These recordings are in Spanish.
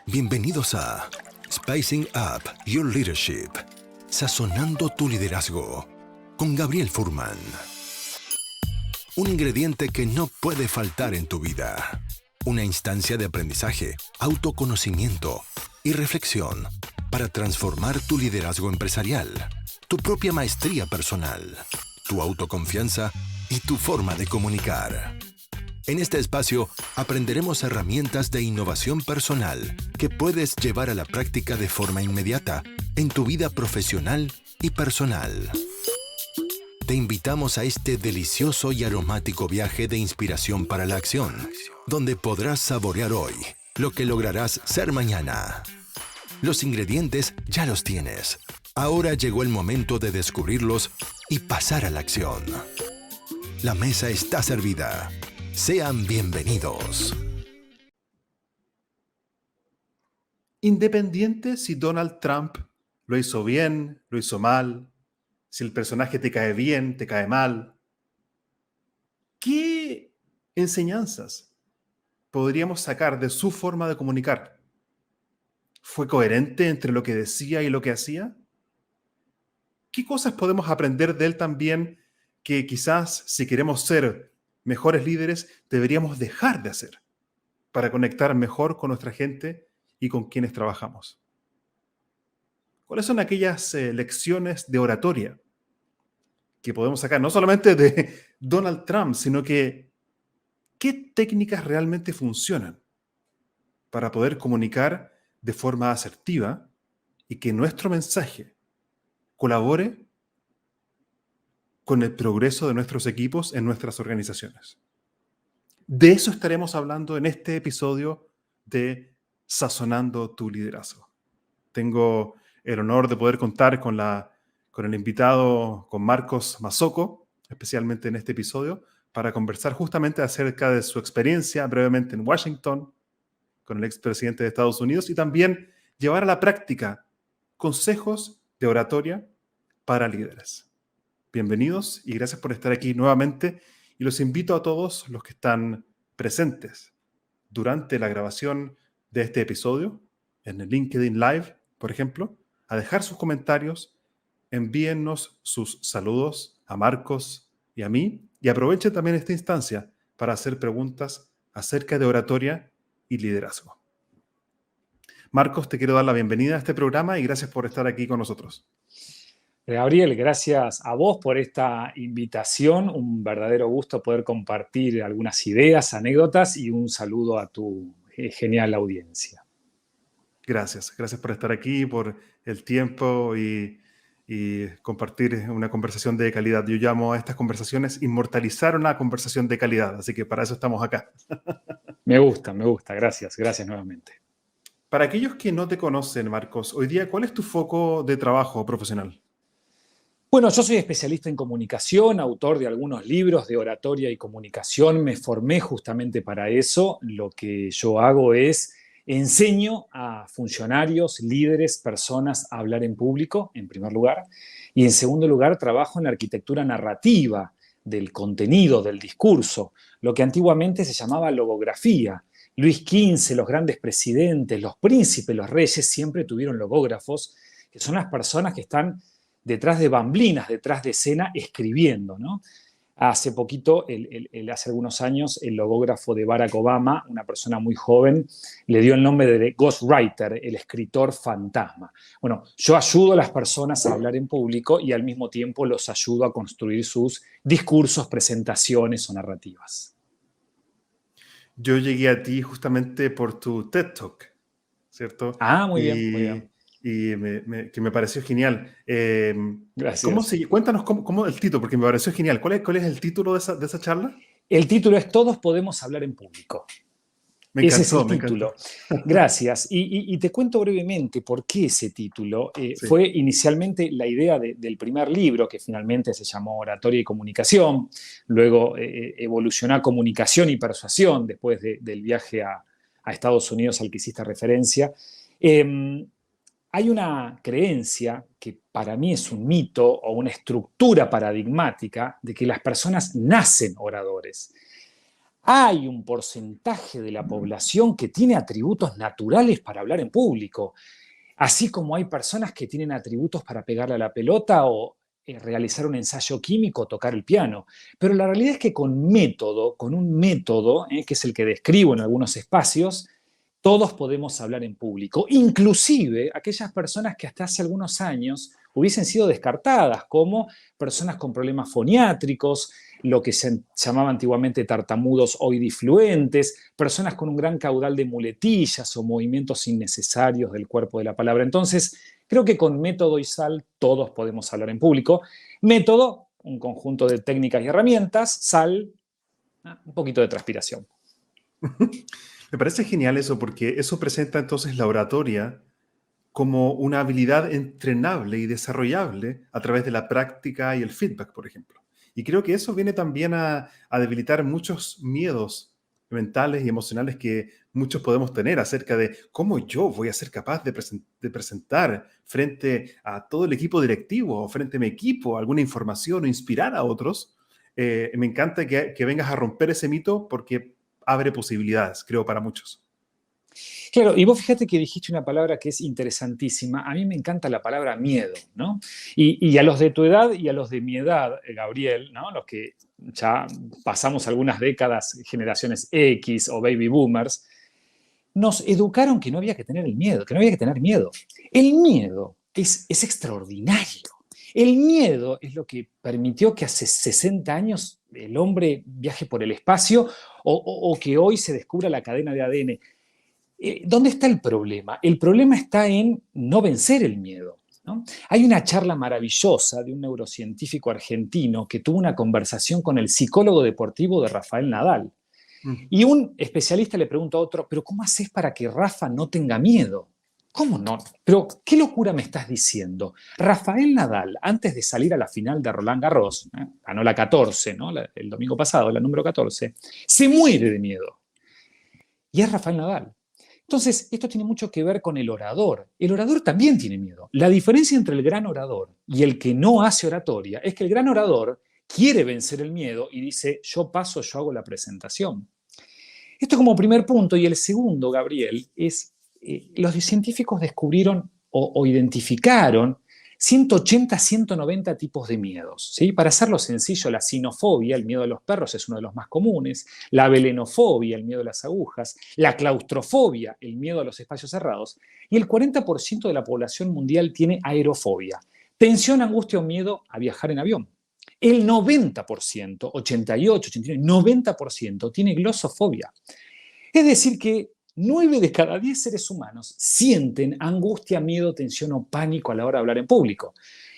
Bienvenidos a Spicing Up Your Leadership, sazonando tu liderazgo, con Gabriel Furman. Un ingrediente que no puede faltar en tu vida. Una instancia de aprendizaje, autoconocimiento y reflexión para transformar tu liderazgo empresarial, tu propia maestría personal, tu autoconfianza y tu forma de comunicar. En este espacio aprenderemos herramientas de innovación personal que puedes llevar a la práctica de forma inmediata en tu vida profesional y personal. Te invitamos a este delicioso y aromático viaje de inspiración para la acción, donde podrás saborear hoy lo que lograrás ser mañana. Los ingredientes ya los tienes. Ahora llegó el momento de descubrirlos y pasar a la acción. La mesa está servida. Sean bienvenidos. Independiente si Donald Trump lo hizo bien, lo hizo mal, si el personaje te cae bien, te cae mal, ¿qué enseñanzas podríamos sacar de su forma de comunicar? ¿Fue coherente entre lo que decía y lo que hacía? ¿Qué cosas podemos aprender de él también que quizás, si queremos ser mejores líderes, deberíamos dejar de hacer para conectar mejor con nuestra gente y con quienes trabajamos? ¿Cuáles son aquellas lecciones de oratoria que podemos sacar no solamente de Donald Trump, sino que qué técnicas realmente funcionan para poder comunicar de forma asertiva y que nuestro mensaje colabore con el progreso de nuestros equipos en nuestras organizaciones? De eso estaremos hablando en este episodio de Sazonando tu Liderazgo. Tengo el honor de poder contar con el invitado, con Marcos Mazzoco, especialmente en este episodio, para conversar justamente acerca de su experiencia brevemente en Washington, con el expresidente de Estados Unidos, y también llevar a la práctica consejos de oratoria para líderes. Bienvenidos y gracias por estar aquí nuevamente. Y los invito a todos los que están presentes durante la grabación de este episodio, en el LinkedIn Live, por ejemplo, a dejar sus comentarios, envíennos sus saludos a Marcos y a mí, y aprovechen también esta instancia para hacer preguntas acerca de oratoria y liderazgo. Marcos, te quiero dar la bienvenida a este programa y gracias por estar aquí con nosotros. Gabriel, gracias a vos por esta invitación. Un verdadero gusto poder compartir algunas ideas, anécdotas y un saludo a tu genial audiencia. Gracias por estar aquí, por el tiempo y compartir una conversación de calidad. Yo llamo a estas conversaciones inmortalizar una conversación de calidad, así que para eso estamos acá. Me gusta. Gracias nuevamente. Para aquellos que no te conocen, Marcos, hoy día, ¿cuál es tu foco de trabajo profesional? Bueno, yo soy especialista en comunicación, autor de algunos libros de oratoria y comunicación. Me formé justamente para eso. Lo que yo hago es enseño a funcionarios, líderes, personas a hablar en público, en primer lugar. Y en segundo lugar, trabajo en arquitectura narrativa del contenido, del discurso, lo que antiguamente se llamaba logografía. Luis XV, los grandes presidentes, los príncipes, los reyes siempre tuvieron logógrafos, que son las personas que están detrás de bamblinas, detrás de escena, escribiendo, ¿no? Hace poquito, hace algunos años, el logógrafo de Barack Obama, una persona muy joven, le dio el nombre de ghostwriter, el escritor fantasma. Bueno, yo ayudo a las personas a hablar en público y al mismo tiempo los ayudo a construir sus discursos, presentaciones o narrativas. Yo llegué a ti justamente por tu TED Talk, ¿cierto? Muy bien. Y que me pareció genial. Gracias. Cuéntanos cómo el título, porque me pareció genial. ¿Cuál es el título de esa charla? El título es Todos podemos hablar en público. Ese es el título. Gracias. Y te cuento brevemente por qué ese título. Sí. Fue inicialmente la idea del primer libro, que finalmente se llamó Oratoria y Comunicación. Luego evolucionó a Comunicación y Persuasión, después del viaje a Estados Unidos al que hiciste referencia. Hay una creencia que para mí es un mito o una estructura paradigmática de que las personas nacen oradores. hay un porcentaje de la población que tiene atributos naturales para hablar en público, así como hay personas que tienen atributos para pegarle a la pelota o realizar un ensayo químico o tocar el piano. Pero la realidad es que con un método, que es el que describo en algunos espacios, todos podemos hablar en público, inclusive aquellas personas que hasta hace algunos años hubiesen sido descartadas, como personas con problemas foniátricos, lo que se llamaba antiguamente tartamudos hoy difluentes, personas con un gran caudal de muletillas o movimientos innecesarios del cuerpo de la palabra. Entonces, creo que con método y sal todos podemos hablar en público. Método, un conjunto de técnicas y herramientas; sal, un poquito de transpiración. Me parece genial eso, porque eso presenta entonces la oratoria como una habilidad entrenable y desarrollable a través de la práctica y el feedback, por ejemplo. Y creo que eso viene también a debilitar muchos miedos mentales y emocionales que muchos podemos tener acerca de cómo yo voy a ser capaz de presentar frente a todo el equipo directivo o frente a mi equipo alguna información o inspirar a otros. Me encanta que vengas a romper ese mito, porque abre posibilidades, creo, para muchos. Claro, y vos fíjate que dijiste una palabra que es interesantísima. A mí me encanta la palabra miedo, ¿no? Y a los de tu edad y a los de mi edad, Gabriel, ¿no? Los que ya pasamos algunas décadas, generaciones X o baby boomers, nos educaron que no había que tener el miedo, que no había que tener miedo. El miedo es extraordinario. El miedo es lo que permitió que hace 60 años el hombre viaje por el espacio o que hoy se descubra la cadena de ADN. ¿Dónde está el problema? El problema está en no vencer el miedo, ¿no? Hay una charla maravillosa de un neurocientífico argentino que tuvo una conversación con el psicólogo deportivo de Rafael Nadal. Y un especialista le pregunta a otro: ¿pero cómo haces para que Rafa no tenga miedo? ¿Cómo no? Pero, ¿qué locura me estás diciendo? Rafael Nadal, antes de salir a la final de Roland Garros, ganó la 14, ¿no? El domingo pasado, la número 14, se muere de miedo. Y es Rafael Nadal. Entonces, esto tiene mucho que ver con el orador. El orador también tiene miedo. La diferencia entre el gran orador y el que no hace oratoria es que el gran orador quiere vencer el miedo y dice: yo paso, yo hago la presentación. Esto como primer punto. Y el segundo, Gabriel, es los científicos descubrieron o identificaron 180, 190 tipos de miedos, ¿sí? Para hacerlo sencillo, la sinofobia, el miedo a los perros, es uno de los más comunes; la belenofobia, el miedo a las agujas; la claustrofobia, el miedo a los espacios cerrados; y el 40% de la población mundial tiene aerofobia, tensión, angustia o miedo a viajar en avión. El 90%, 88, 89, 90% tiene glosofobia. Es decir que 9 de cada 10 seres humanos sienten angustia, miedo, tensión o pánico a la hora de hablar en público.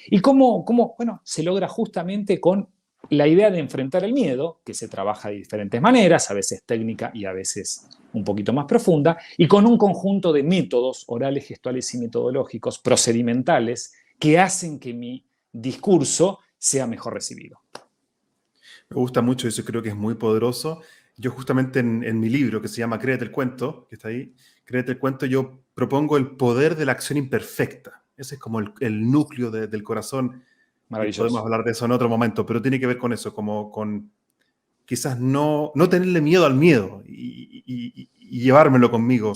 ¿Y cómo? Bueno, se logra justamente con la idea de enfrentar el miedo, que se trabaja de diferentes maneras, a veces técnica y a veces un poquito más profunda, y con un conjunto de métodos orales, gestuales y metodológicos procedimentales que hacen que mi discurso sea mejor recibido. Me gusta mucho eso, creo que es muy poderoso. Yo justamente en mi libro, que se llama Créete el cuento, que está ahí, Créete el cuento, yo propongo el poder de la acción imperfecta. Ese es como el núcleo del corazón. Y podemos Maravilloso. hablar de eso en otro momento, pero tiene que ver con eso, como con quizás no tenerle miedo al miedo y llevármelo conmigo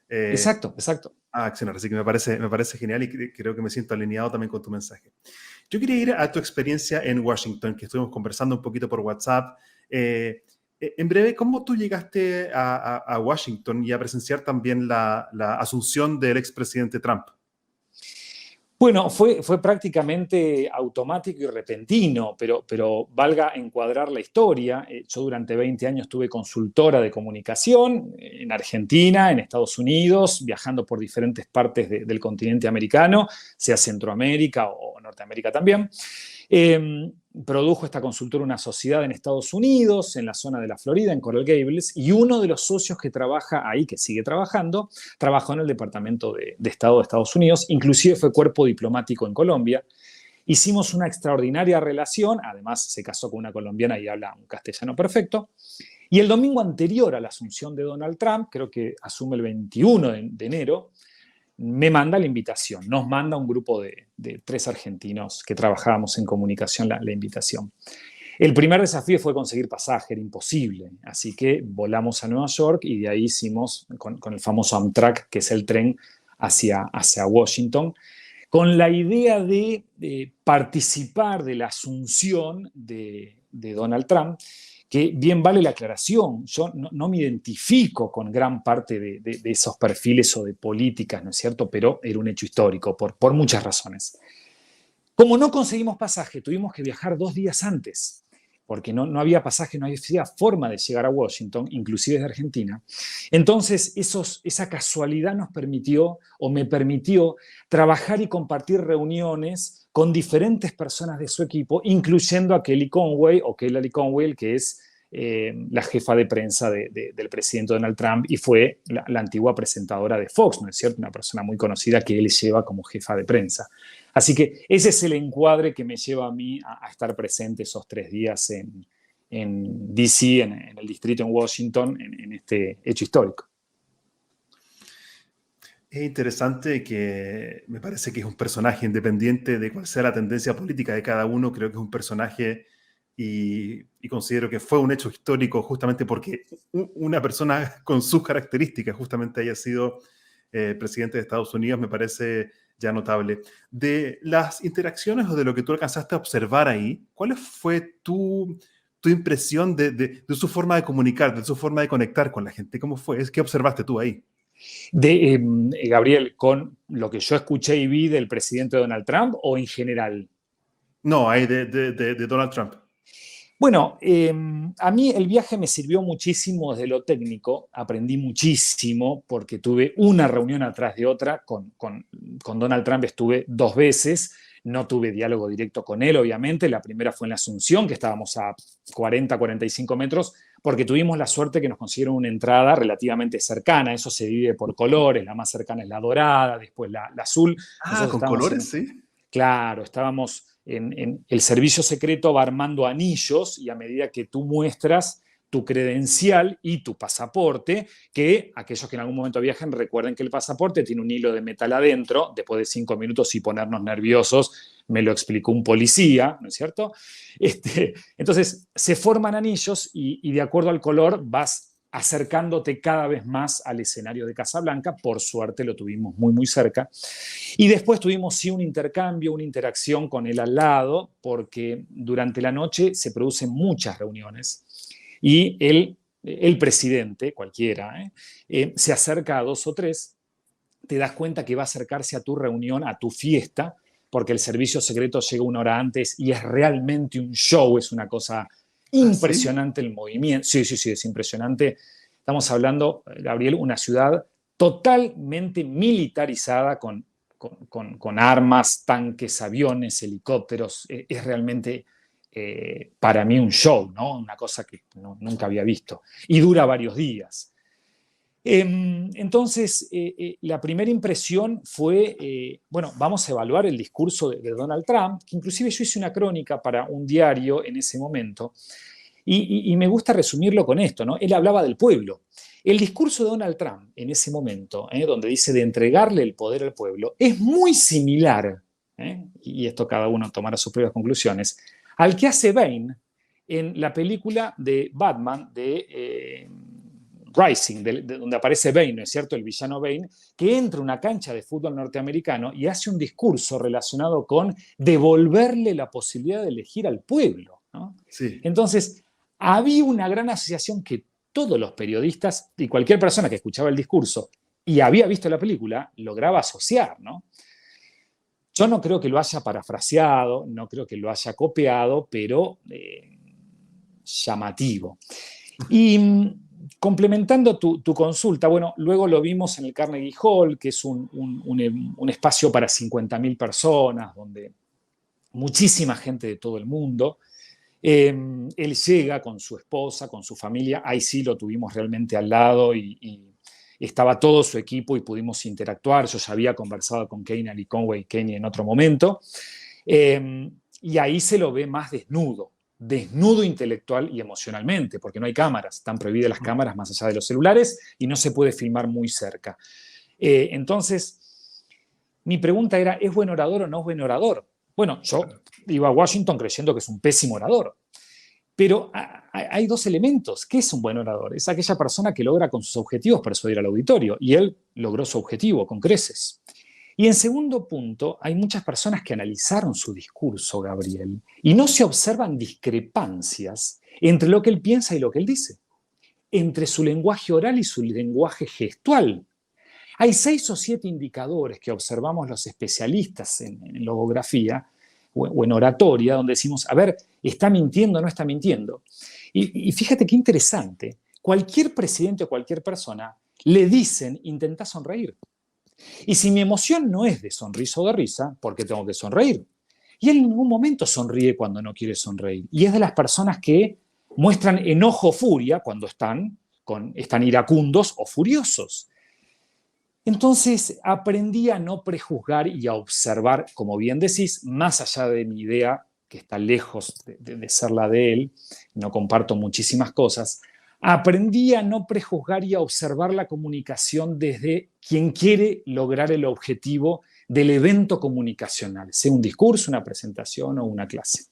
Exacto, exacto. a accionar. Así que me parece genial y creo que me siento alineado también con tu mensaje. Yo quería ir a tu experiencia en Washington, que estuvimos conversando un poquito por WhatsApp. En breve, ¿cómo tú llegaste a Washington y a presenciar también la asunción del expresidente Trump? Bueno, fue prácticamente automático y repentino, pero valga encuadrar la historia. Yo durante 20 años tuve consultora de comunicación en Argentina, en Estados Unidos, viajando por diferentes partes del continente americano, sea Centroamérica o Norteamérica también. Produjo esta consultora una sociedad en Estados Unidos, en la zona de la Florida, en Coral Gables, y uno de los socios que trabaja ahí, que sigue trabajando, trabajó en el Departamento de Estado de Estados Unidos, inclusive fue cuerpo diplomático en Colombia. Hicimos una extraordinaria relación, además se casó con una colombiana y habla un castellano perfecto. Y el domingo anterior a la asunción de Donald Trump, creo que asume el 21 de enero, me manda la invitación, nos manda un grupo de 3 argentinos que trabajábamos en comunicación la invitación. El primer desafío fue conseguir pasaje, era imposible. Así que volamos a Nueva York y de ahí hicimos con el famoso Amtrak, que es el tren hacia Washington, con la idea de participar de la asunción de Donald Trump, que bien vale la aclaración, yo no me identifico con gran parte de esos perfiles o de políticas, ¿no es cierto? Pero era un hecho histórico por muchas razones. Como no conseguimos pasaje, tuvimos que viajar 2 días antes, porque no había pasaje, no había forma de llegar a Washington, inclusive desde Argentina. Entonces, esa casualidad nos permitió, o me permitió, trabajar y compartir reuniones con diferentes personas de su equipo, incluyendo a Kelly Conway, o Kellyanne Conway, que es la jefa de prensa del presidente Donald Trump y fue la antigua presentadora de Fox, ¿no es cierto? Una persona muy conocida que él lleva como jefa de prensa. Así que ese es el encuadre que me lleva a mí a estar presente esos 3 días en D.C., en el distrito en Washington, en este hecho histórico. Es interesante que me parece que es un personaje independiente de cuál sea la tendencia política de cada uno. Creo que es un personaje y considero que fue un hecho histórico justamente porque una persona con sus características justamente haya sido presidente de Estados Unidos. Me parece ya notable. De las interacciones o de lo que tú alcanzaste a observar ahí, ¿cuál fue tu impresión de su forma de comunicar, de su forma de conectar con la gente? ¿Cómo fue? ¿Qué observaste tú ahí? Gabriel, con lo que yo escuché y vi del presidente Donald Trump o en general. No, ahí de Donald Trump. Bueno, a mí el viaje me sirvió muchísimo desde lo técnico, aprendí muchísimo porque tuve una reunión atrás de otra, con Donald Trump estuve 2 veces, no tuve diálogo directo con él, obviamente, la primera fue en la Asunción, que estábamos a 45 metros, porque tuvimos la suerte que nos consiguieron una entrada relativamente cercana, eso se divide por colores, la más cercana es la dorada, después la azul. Nosotros con colores, sí. Claro, estábamos en el servicio secreto, va armando anillos y a medida que tú muestras tu credencial y tu pasaporte, que aquellos que en algún momento viajen recuerden que el pasaporte tiene un hilo de metal adentro, después de 5 minutos y ponernos nerviosos, me lo explicó un policía, ¿no es cierto? Entonces, se forman anillos y de acuerdo al color vas acercándote cada vez más al escenario de Casablanca. Por suerte lo tuvimos muy, muy cerca. Y después tuvimos sí un intercambio, una interacción con él al lado, porque durante la noche se producen muchas reuniones y el presidente, cualquiera, se acerca a 2 o 3, te das cuenta que va a acercarse a tu reunión, a tu fiesta, porque el servicio secreto llega 1 hora antes y es realmente un show, es una cosa impresionante. ¿Ah, sí? El movimiento. Sí, es impresionante. Estamos hablando, Gabriel, una ciudad totalmente militarizada con armas, tanques, aviones, helicópteros. Es realmente para mí un show, ¿no? Una cosa que nunca había visto. Y dura varios días. Entonces, la primera impresión fue, bueno, vamos a evaluar el discurso de Donald Trump, que inclusive yo hice una crónica para un diario en ese momento, y me gusta resumirlo con esto, ¿no? Él hablaba del pueblo. El discurso de Donald Trump en ese momento, donde dice de entregarle el poder al pueblo, es muy similar, y esto cada uno tomará sus propias conclusiones, al que hace Bane en la película de Batman de Rising, donde aparece Bane, ¿no es cierto? El villano Bane, que entra a una cancha de fútbol norteamericano y hace un discurso relacionado con devolverle la posibilidad de elegir al pueblo, ¿no? Sí. Entonces, había una gran asociación que todos los periodistas y cualquier persona que escuchaba el discurso y había visto la película lograba asociar, ¿no? Yo no creo que lo haya parafraseado, no creo que lo haya copiado, pero llamativo. Y complementando tu consulta, bueno, luego lo vimos en el Carnegie Hall, que es un espacio para 50.000 personas, donde muchísima gente de todo el mundo. Él llega con su esposa, con su familia, ahí sí lo tuvimos realmente al lado y estaba todo su equipo y pudimos interactuar. Yo ya había conversado con Kellyanne Conway en otro momento, y ahí se lo ve más desnudo intelectual y emocionalmente, porque no hay cámaras, están prohibidas las cámaras más allá de los celulares y no se puede filmar muy cerca. Entonces, mi pregunta era, ¿es buen orador o no es buen orador? Bueno, yo iba a Washington creyendo que es un pésimo orador. Pero hay dos elementos. ¿Qué es un buen orador? Es aquella persona que logra con sus objetivos persuadir al auditorio, y él logró su objetivo con creces. Y en segundo punto, hay muchas personas que analizaron su discurso, Gabriel, y no se observan discrepancias entre lo que él piensa y lo que él dice, entre su lenguaje oral y su lenguaje gestual. Hay 6 o 7 indicadores que observamos los especialistas en logografía o en oratoria, donde decimos, a ver, ¿está mintiendo o no está mintiendo? Y fíjate qué interesante, cualquier presidente o cualquier persona le dicen, intenta sonreír. Y si mi emoción no es de sonrisa o de risa, ¿por qué tengo que sonreír? Y él en ningún momento sonríe cuando no quiere sonreír. Y es de las personas que muestran enojo o furia cuando están iracundos o furiosos. Entonces aprendí a no prejuzgar y a observar, como bien decís, más allá de mi idea, que está lejos de ser la de él, no comparto muchísimas cosas, aprendí a no prejuzgar y a observar la comunicación desde quien quiere lograr el objetivo del evento comunicacional, sea un discurso, una presentación o una clase.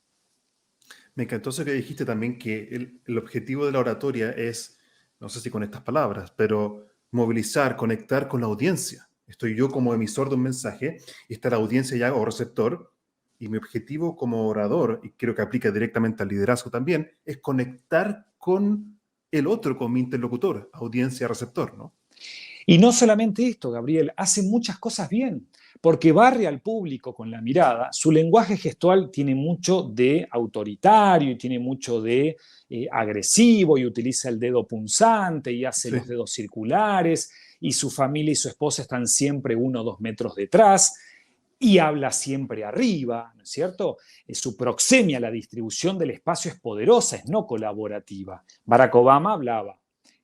Me encantó eso que dijiste también, que el objetivo de la oratoria es, no sé si con estas palabras, pero movilizar, conectar con la audiencia. Estoy yo como emisor de un mensaje y está la audiencia ya o receptor, y mi objetivo como orador, y creo que aplica directamente al liderazgo también, es conectar con el otro, con mi interlocutor, audiencia-receptor, ¿no? Y no solamente esto, Gabriel, hace muchas cosas bien, porque barre al público con la mirada. Su lenguaje gestual tiene mucho de autoritario y tiene mucho de agresivo, y utiliza el dedo punzante y hace los dedos circulares, y su familia y su esposa están siempre 1 o 2 metros detrás, y habla siempre arriba, ¿no es cierto? Su proxemia, la distribución del espacio es poderosa, es no colaborativa. Barack Obama hablaba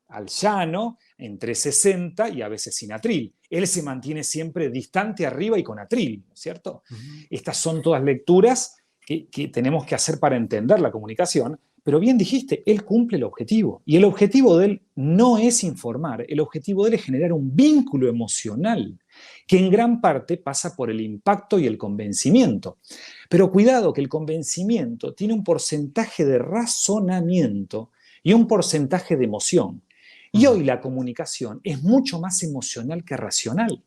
al llano, en 360 y a veces sin atril. Él se mantiene siempre distante arriba y con atril, ¿no es cierto? Estas son todas lecturas que tenemos que hacer para entender la comunicación, pero bien dijiste, él cumple el objetivo. Y el objetivo de él no es informar, el objetivo de él es generar un vínculo emocional que en gran parte pasa por el impacto y el convencimiento. Pero cuidado, que el convencimiento tiene un porcentaje de razonamiento y un porcentaje de emoción. Y hoy la comunicación es mucho más emocional que racional.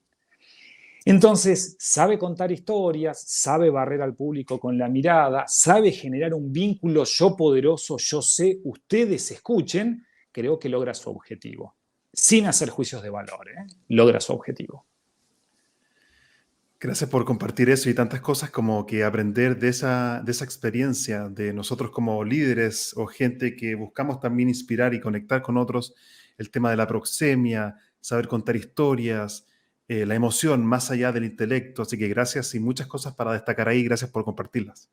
Entonces, sabe contar historias, sabe barrer al público con la mirada, sabe generar un vínculo yo poderoso, yo sé, ustedes escuchen, creo que logra su objetivo. Sin hacer juicios de valor, logra su objetivo. Gracias por compartir eso y tantas cosas como que aprender de esa experiencia de nosotros como líderes o gente que buscamos también inspirar y conectar con otros, el tema de la proxemia, saber contar historias, la emoción más allá del intelecto. Así que gracias y muchas cosas para destacar ahí. Gracias por compartirlas.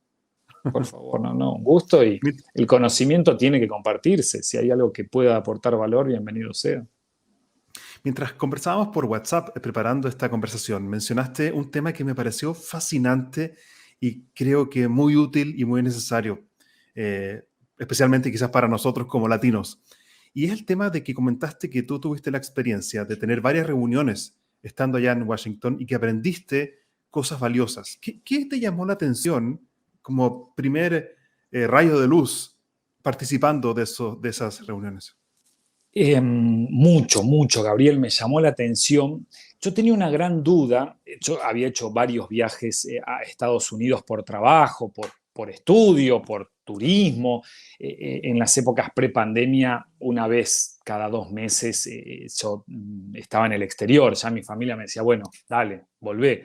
Por favor, un gusto, y el conocimiento tiene que compartirse. Si hay algo que pueda aportar valor, bienvenido sea. Mientras conversábamos por WhatsApp preparando esta conversación, mencionaste un tema que me pareció fascinante y creo que muy útil y muy necesario, especialmente quizás para nosotros como latinos. Y es el tema de que comentaste que tú tuviste la experiencia de tener varias reuniones estando allá en Washington y que aprendiste cosas valiosas. ¿Qué te llamó la atención como primer rayo de luz participando de esas reuniones? Mucho, Gabriel, me llamó la atención. Yo tenía una gran duda. Yo había hecho varios viajes a Estados Unidos por trabajo, por estudio, por turismo. En las épocas pre-pandemia, una vez cada 2 meses, yo estaba en el exterior. Ya mi familia me decía, bueno, dale, volvé.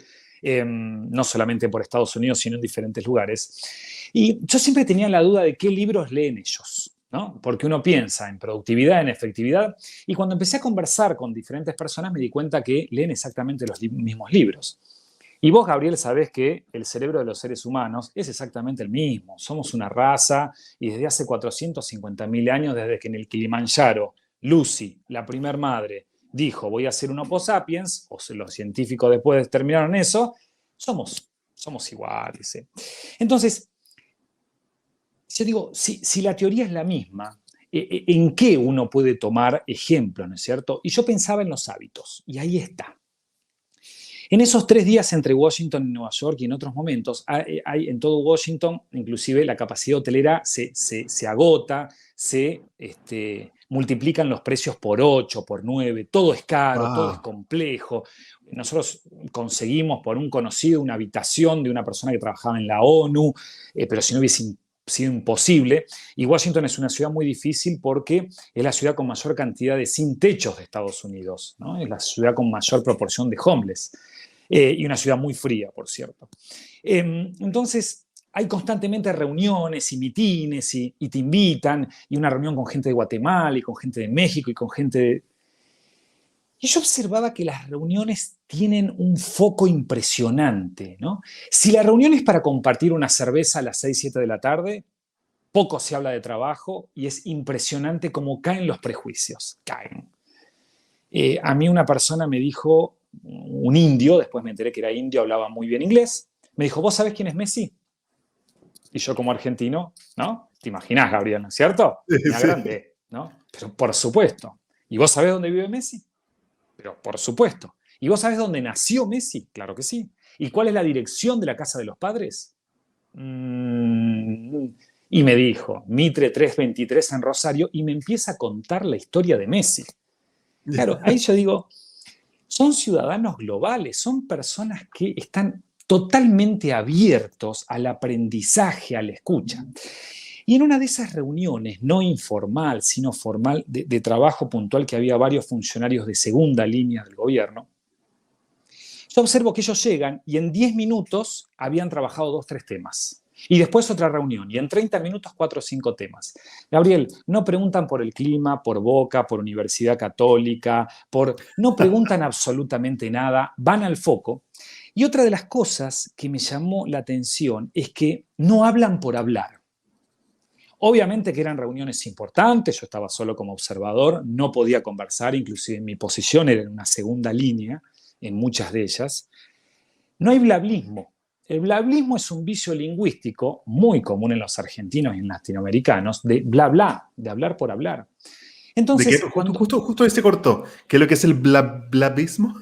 No solamente por Estados Unidos, sino en diferentes lugares. Y yo siempre tenía la duda de qué libros leen ellos, ¿no? Porque uno piensa en productividad, en efectividad, y cuando empecé a conversar con diferentes personas me di cuenta que leen exactamente los mismos libros. Y vos, Gabriel, sabés que el cerebro de los seres humanos es exactamente el mismo. Somos una raza, y desde hace 450.000 años, desde que en el Kilimanjaro, Lucy, la primer madre, dijo, voy a ser un Homo sapiens, o los científicos después determinaron eso, somos iguales. Entonces, yo digo, si la teoría es la misma, ¿en qué uno puede tomar ejemplo, no es cierto? Y yo pensaba en los hábitos, y ahí está. En esos 3 días entre Washington y Nueva York y en otros momentos, hay en todo Washington, inclusive la capacidad hotelera se agota, multiplican los precios por 8, por 9, todo es caro, todo es Wow. complejo. Nosotros conseguimos por un conocido una habitación de una persona que trabajaba en la ONU, pero si no hubiese sido imposible. Y Washington es una ciudad muy difícil porque es la ciudad con mayor cantidad de sin techos de Estados Unidos, ¿no? Es la ciudad con mayor proporción de homeless. Y una ciudad muy fría, por cierto. Entonces, hay constantemente reuniones y mitines y te invitan, y una reunión con gente de Guatemala y con gente de México y con gente de... Y yo observaba que las reuniones tienen un foco impresionante, ¿no? Si la reunión es para compartir una cerveza a las 6, 7 de la tarde, poco se habla de trabajo y es impresionante cómo caen los prejuicios, caen. A mí una persona me dijo, un indio, después me enteré que era indio, hablaba muy bien inglés, me dijo, ¿vos sabés quién es Messi? Y yo como argentino, ¿no? Te imaginás, Gabriel, ¿no es cierto? Me Sí. agrandé, ¿no? Pero por supuesto. ¿Y vos sabés dónde vive Messi? Pero por supuesto. ¿Y vos sabés dónde nació Messi? Claro que sí. ¿Y cuál es la dirección de la casa de los padres? Y me dijo, Mitre 323 en Rosario, y me empieza a contar la historia de Messi. Claro, ahí yo digo, son ciudadanos globales, son personas que están totalmente abiertos al aprendizaje, a la escucha. Y en una de esas reuniones, no informal, sino formal, de trabajo puntual, que había varios funcionarios de segunda línea del gobierno, yo observo que ellos llegan y en 10 minutos habían trabajado 2, 3 temas. Y después otra reunión, y en 30 minutos 4 o 5 temas. Gabriel, no preguntan por el clima, por Boca, por Universidad Católica, no preguntan absolutamente nada, van al foco. Y otra de las cosas que me llamó la atención es que no hablan por hablar. Obviamente que eran reuniones importantes, yo estaba solo como observador, no podía conversar, inclusive mi posición era en una segunda línea en muchas de ellas. No hay blablismo. El blablismo es un vicio lingüístico muy común en los argentinos y en latinoamericanos, de bla bla, de hablar por hablar. ¿De qué? Entonces, Justo, cuando justo ahí se cortó. ¿Qué es lo que es el blabismo?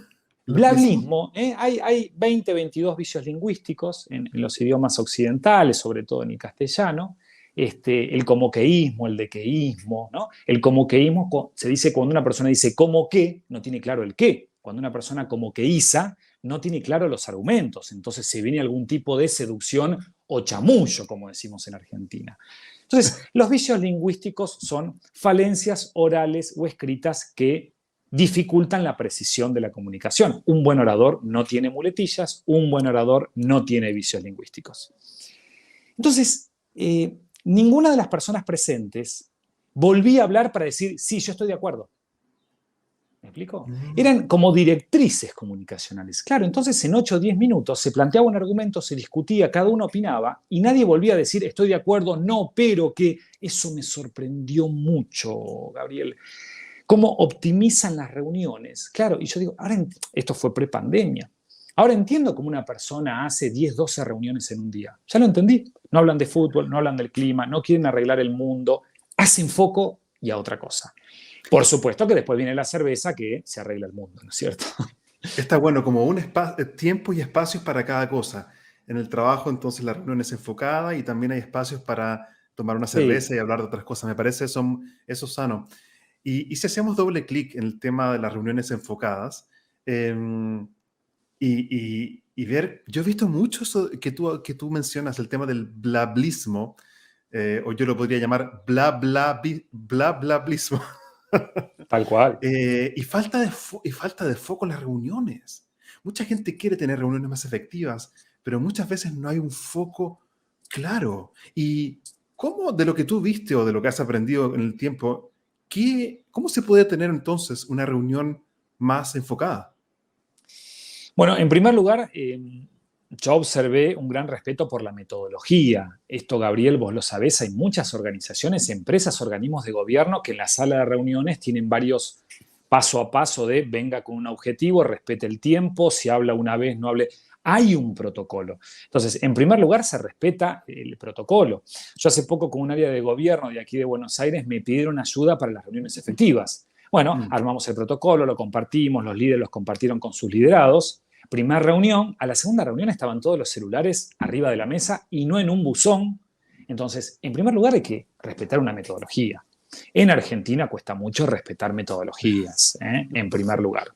¿Blabismo? blablismo, hay 20, 22 vicios lingüísticos en los idiomas occidentales, sobre todo en el castellano. El comoqueísmo, el dequeísmo, ¿no? El comoqueísmo se dice cuando una persona dice como que, no tiene claro el qué. Cuando una persona comoqueiza, no tiene claro los argumentos. Entonces se viene algún tipo de seducción o chamullo, como decimos en Argentina. Entonces, los vicios lingüísticos son falencias orales o escritas que dificultan la precisión de la comunicación. Un buen orador no tiene muletillas, un buen orador no tiene vicios lingüísticos. Entonces, ninguna de las personas presentes volvía a hablar para decir, sí, yo estoy de acuerdo. ¿Me explico? Mm. Eran como directrices comunicacionales. Claro, entonces en 8 o 10 minutos se planteaba un argumento, se discutía, cada uno opinaba y nadie volvía a decir estoy de acuerdo, no, pero que eso me sorprendió mucho, Gabriel. Cómo optimizan las reuniones. Claro, y yo digo, ahora esto fue prepandemia. Ahora entiendo cómo una persona hace 10, 12 reuniones en un día. Ya lo entendí. No hablan de fútbol, no hablan del clima, no quieren arreglar el mundo, hacen foco y a otra cosa. Por supuesto que después viene la cerveza que se arregla el mundo, ¿no es cierto? Está bueno, como un tiempo y espacios para cada cosa. En el trabajo, entonces, la reunión es enfocada y también hay espacios para tomar una Sí. cerveza y hablar de otras cosas. Me parece eso sano. Y si hacemos doble clic en el tema de las reuniones enfocadas, em, y ver, yo he visto mucho eso que tú mencionas, el tema del blablismo, o yo lo podría llamar blablismo. Tal cual. Y falta de foco en las reuniones. Mucha gente quiere tener reuniones más efectivas, pero muchas veces no hay un foco claro. ¿Y cómo, de lo que tú viste o de lo que has aprendido en el tiempo, cómo se puede tener entonces una reunión más enfocada? Bueno, en primer lugar, yo observé un gran respeto por la metodología. Esto, Gabriel, vos lo sabés, hay muchas organizaciones, empresas, organismos de gobierno que en la sala de reuniones tienen varios paso a paso de venga con un objetivo, respete el tiempo, si habla una vez, no hable. Hay un protocolo. Entonces, en primer lugar, se respeta el protocolo. Yo hace poco con un área de gobierno de aquí de Buenos Aires me pidieron ayuda para las reuniones efectivas. Bueno, Mm. armamos el protocolo, lo compartimos, los líderes los compartieron con sus liderados. Primera reunión, a la segunda reunión estaban todos los celulares arriba de la mesa y no en un buzón. Entonces, en primer lugar hay que respetar una metodología. En Argentina cuesta mucho respetar metodologías, en primer lugar.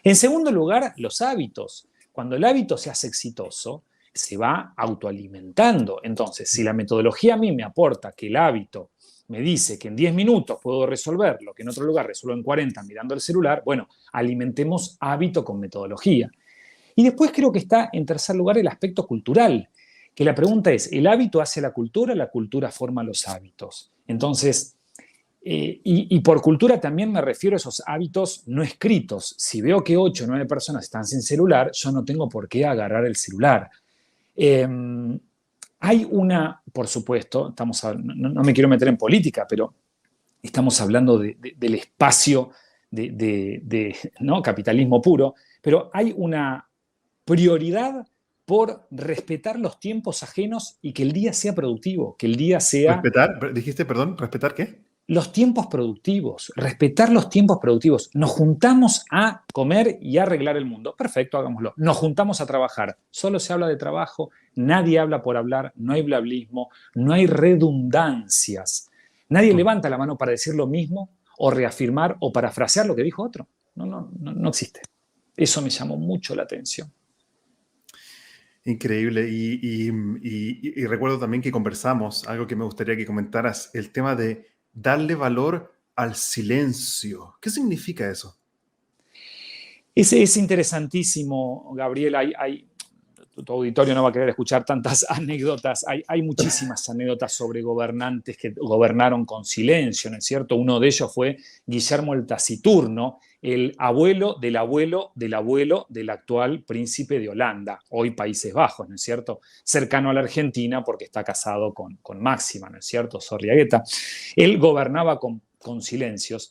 En segundo lugar, los hábitos. Cuando el hábito se hace exitoso, se va autoalimentando. Entonces, si la metodología a mí me aporta que el hábito me dice que en 10 minutos puedo resolver lo que en otro lugar resuelvo en 40 mirando el celular, bueno, alimentemos hábito con metodología. Y después creo que está en tercer lugar el aspecto cultural, que la pregunta es, ¿el hábito hace la cultura forma los hábitos? Entonces, y por cultura también me refiero a esos hábitos no escritos. Si veo que 8 o 9 personas están sin celular, yo no tengo por qué agarrar el celular. Hay una, por supuesto, no me quiero meter en política, pero estamos hablando del espacio ¿no? Capitalismo puro, pero hay una prioridad por respetar los tiempos ajenos y que el día sea productivo, que el día sea... Respetar, dijiste, perdón, ¿respetar qué? Los tiempos productivos, respetar los tiempos productivos. Nos juntamos a comer y a arreglar el mundo. Perfecto, hagámoslo. Nos juntamos a trabajar. Solo se habla de trabajo, nadie habla por hablar, no hay blablismo, no hay redundancias. Nadie levanta la mano para decir lo mismo o reafirmar o parafrasear lo que dijo otro. No existe. Eso me llamó mucho la atención. Increíble. Y recuerdo también que conversamos, algo que me gustaría que comentaras, el tema de darle valor al silencio. ¿Qué significa eso? Es interesantísimo, Gabriel. Tu auditorio no va a querer escuchar tantas anécdotas. Hay muchísimas anécdotas sobre gobernantes que gobernaron con silencio, ¿no es cierto? Uno de ellos fue Guillermo el Taciturno, el abuelo del abuelo del abuelo del actual príncipe de Holanda, hoy Países Bajos, ¿no es cierto? Cercano a la Argentina porque está casado con Máxima, ¿no es cierto? Sorriagueta. Él gobernaba con silencios.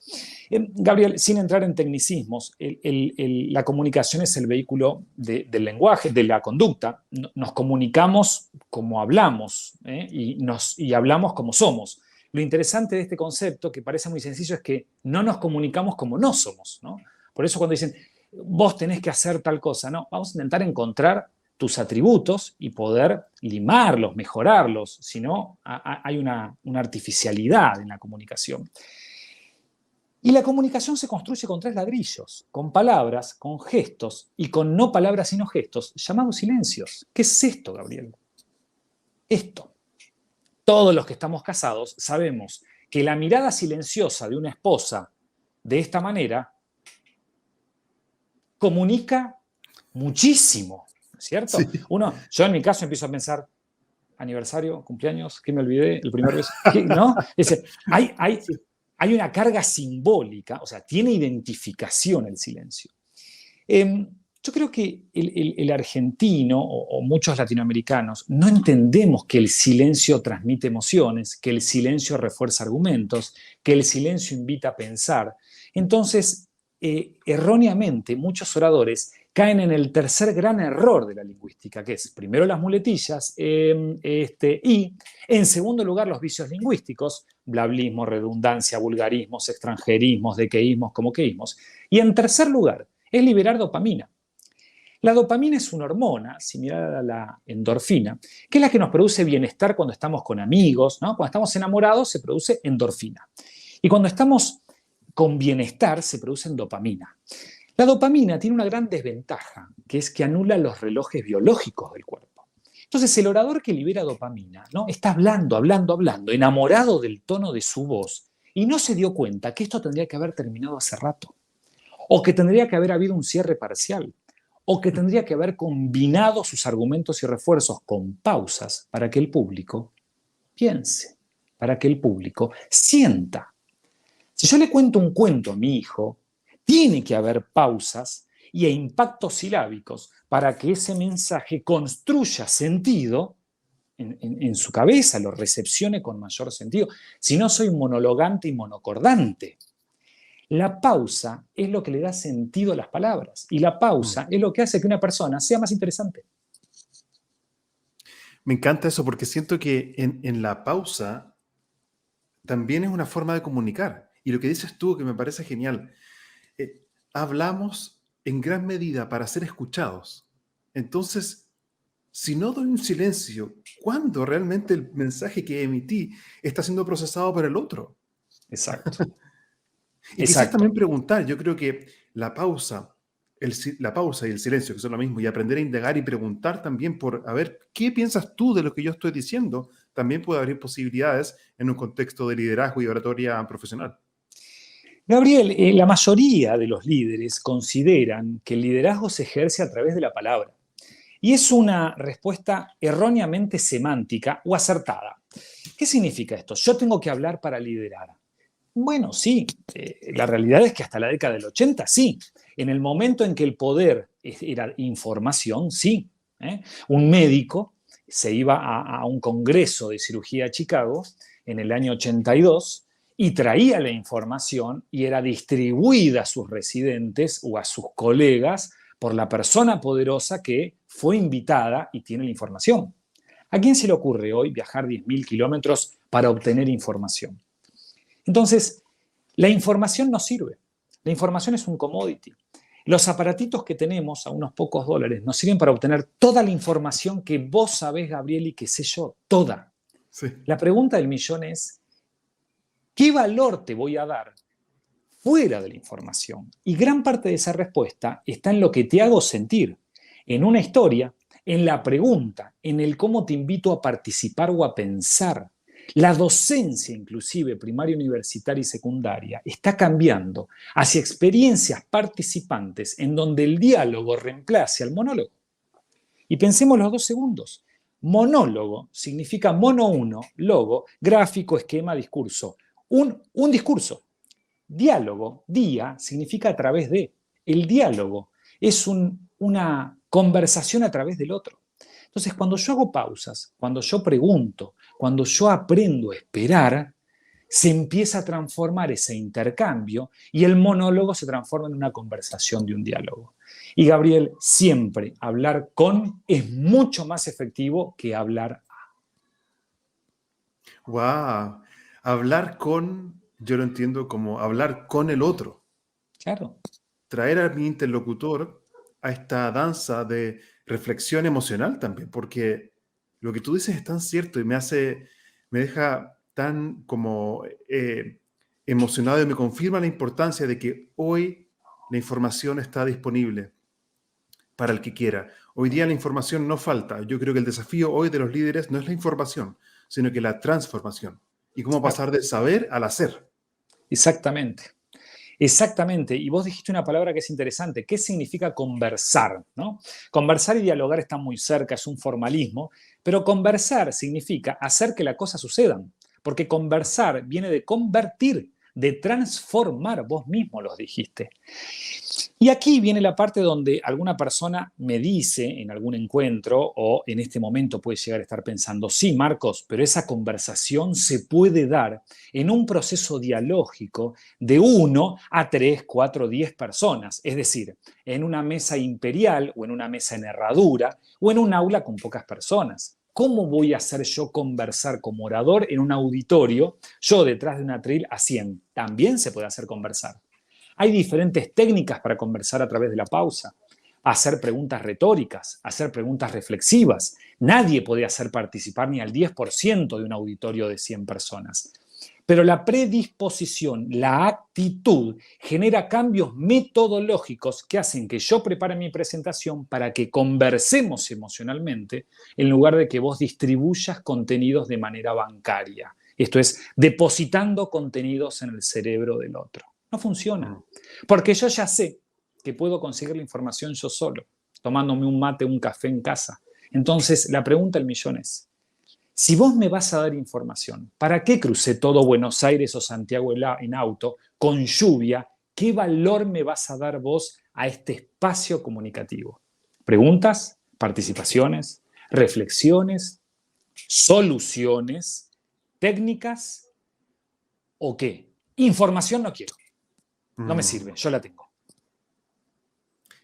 Gabriel, sin entrar en tecnicismos, la comunicación es el vehículo del lenguaje, de la conducta. Nos comunicamos como hablamos, y hablamos como somos. Lo interesante de este concepto, que parece muy sencillo, es que no nos comunicamos como no somos, ¿no? Por eso cuando dicen, vos tenés que hacer tal cosa, no, vamos a intentar encontrar tus atributos y poder limarlos, mejorarlos, si no, hay una artificialidad en la comunicación. Y la comunicación se construye con 3 ladrillos, con palabras, con gestos y con no palabras sino gestos, llamados silencios. ¿Qué es esto, Gabriel? Esto. Todos los que estamos casados sabemos que la mirada silenciosa de una esposa de esta manera comunica muchísimo, ¿cierto? Sí. Yo en mi caso empiezo a pensar, aniversario, cumpleaños, ¿qué me olvidé? El primer beso, ¿no? Es decir, hay una carga simbólica, o sea, tiene identificación el silencio. Yo creo que el argentino o muchos latinoamericanos no entendemos que el silencio transmite emociones, que el silencio refuerza argumentos, que el silencio invita a pensar. Entonces, erróneamente, muchos oradores caen en el tercer gran error de la lingüística, que es primero las muletillas y, en segundo lugar, los vicios lingüísticos, blablismo, redundancia, vulgarismos, extranjerismos, dequeísmos, comoqueísmos. Y en tercer lugar, es liberar dopamina. La dopamina es una hormona similar a la endorfina, que es la que nos produce bienestar cuando estamos con amigos, ¿no? Cuando estamos enamorados se produce endorfina. Y cuando estamos con bienestar se produce dopamina. La dopamina tiene una gran desventaja, que es que anula los relojes biológicos del cuerpo. Entonces, el orador que libera dopamina, ¿no? Está hablando, enamorado del tono de su voz, y no se dio cuenta que esto tendría que haber terminado hace rato, o que tendría que haber habido un cierre parcial, o que tendría que haber combinado sus argumentos y refuerzos con pausas para que el público piense, para que el público sienta. Si yo le cuento un cuento a mi hijo, tiene que haber pausas y impactos silábicos para que ese mensaje construya sentido en su cabeza, lo recepcione con mayor sentido. Si no, soy monologante y monocordante. La pausa es lo que le da sentido a las palabras y la pausa es lo que hace que una persona sea más interesante. Me encanta eso porque siento que en la pausa también es una forma de comunicar. Y lo que dices tú, que me parece genial, hablamos en gran medida para ser escuchados. Entonces, si no doy un silencio, ¿cuándo realmente el mensaje que emití está siendo procesado por el otro? Exacto, Y quizás exacto. también preguntar, yo creo que la pausa, la pausa y el silencio, que son lo mismo, y aprender a indagar y preguntar también por, a ver, ¿qué piensas tú de lo que yo estoy diciendo? También puede abrir posibilidades en un contexto de liderazgo y oratoria profesional. Gabriel, la mayoría de los líderes consideran que el liderazgo se ejerce a través de la palabra. Y es una respuesta erróneamente semántica o acertada. ¿Qué significa esto? Yo tengo que hablar para liderar. Bueno, sí, la realidad es que hasta la década del 80, sí. En el momento en que el poder era información, sí. Un médico se iba a un congreso de cirugía a Chicago en el año 82 y traía la información y era distribuida a sus residentes o a sus colegas por la persona poderosa que fue invitada y tiene la información. ¿A quién se le ocurre hoy viajar 10.000 kilómetros para obtener información? Entonces, la información no sirve. La información es un commodity. Los aparatitos que tenemos a unos pocos dólares nos sirven para obtener toda la información que vos sabés, Gabriel, y que sé yo, toda. Sí. La pregunta del millón es, ¿qué valor te voy a dar fuera de la información? Y gran parte de esa respuesta está en lo que te hago sentir, en una historia, en la pregunta, en el cómo te invito a participar o a pensar. La docencia, inclusive primaria, universitaria y secundaria, está cambiando hacia experiencias participantes en donde el diálogo reemplace al monólogo. Y pensemos los 2 segundos. Monólogo significa mono uno, logo, gráfico, esquema, discurso. Un discurso. Diálogo, día, significa a través de. El diálogo es una conversación a través del otro. Entonces, cuando yo hago pausas, cuando yo pregunto, cuando yo aprendo a esperar, se empieza a transformar ese intercambio y el monólogo se transforma en una conversación de un diálogo. Y Gabriel, siempre hablar con es mucho más efectivo que hablar a. ¡Wow! Hablar con, yo lo entiendo como hablar con el otro. Claro, Traer a mi interlocutor a esta danza de reflexión emocional también, porque lo que tú dices es tan cierto y me deja tan como emocionado y me confirma la importancia de que hoy la información está disponible para el que quiera. Hoy día la información no falta. Yo creo que el desafío hoy de los líderes no es la información, sino que la transformación y cómo claro, pasar del saber al hacer. exactamente. Exactamente, y vos dijiste una palabra que es interesante. ¿Qué significa conversar? ¿No? Conversar y dialogar están muy cerca, es un formalismo, pero conversar significa hacer que las cosas sucedan, porque conversar viene de convertir, de transformar, vos mismo los dijiste. Y aquí viene la parte donde alguna persona me dice en algún encuentro o en este momento puede llegar a estar pensando, sí, Marcos, pero esa conversación se puede dar en un proceso dialógico de 1 a 3, 4, 10 personas, es decir, en una mesa imperial o en una mesa en herradura o en un aula con pocas personas. ¿Cómo voy a hacer yo conversar como orador en un auditorio, yo detrás de un atril a 100? También se puede hacer conversar. Hay diferentes técnicas para conversar a través de la pausa. Hacer preguntas retóricas, hacer preguntas reflexivas. Nadie puede hacer participar ni al 10% de un auditorio de 100 personas. Pero la predisposición, la actitud, genera cambios metodológicos que hacen que yo prepare mi presentación para que conversemos emocionalmente en lugar de que vos distribuyas contenidos de manera bancaria. Esto es, depositando contenidos en el cerebro del otro. No funciona. Mm. Porque yo ya sé que puedo conseguir la información yo solo, tomándome un mate, un café en casa. Entonces, la pregunta del millón es, si vos me vas a dar información, ¿para qué crucé todo Buenos Aires o Santiago en auto, con lluvia? ¿Qué valor me vas a dar vos a este espacio comunicativo? Preguntas, participaciones, reflexiones, soluciones, técnicas o qué. Información no quiero. No me Mm. sirve, yo la tengo.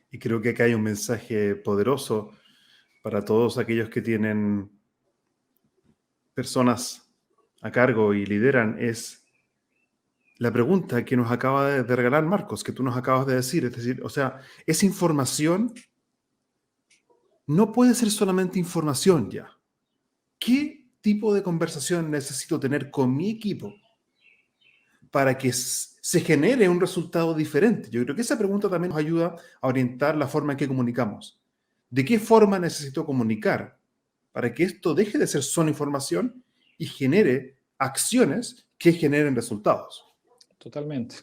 Y creo que acá hay un mensaje poderoso para todos aquellos que tienen personas a cargo y lideran, es la pregunta que nos acaba de regalar Marcos, que tú nos acabas de decir, es decir, o sea, esa información no puede ser solamente información ya. ¿Qué tipo de conversación necesito tener con mi equipo para que se genere un resultado diferente? Yo creo que esa pregunta también nos ayuda a orientar la forma en que comunicamos. ¿De qué forma necesito comunicar para que esto deje de ser solo información y genere acciones que generen resultados? Totalmente.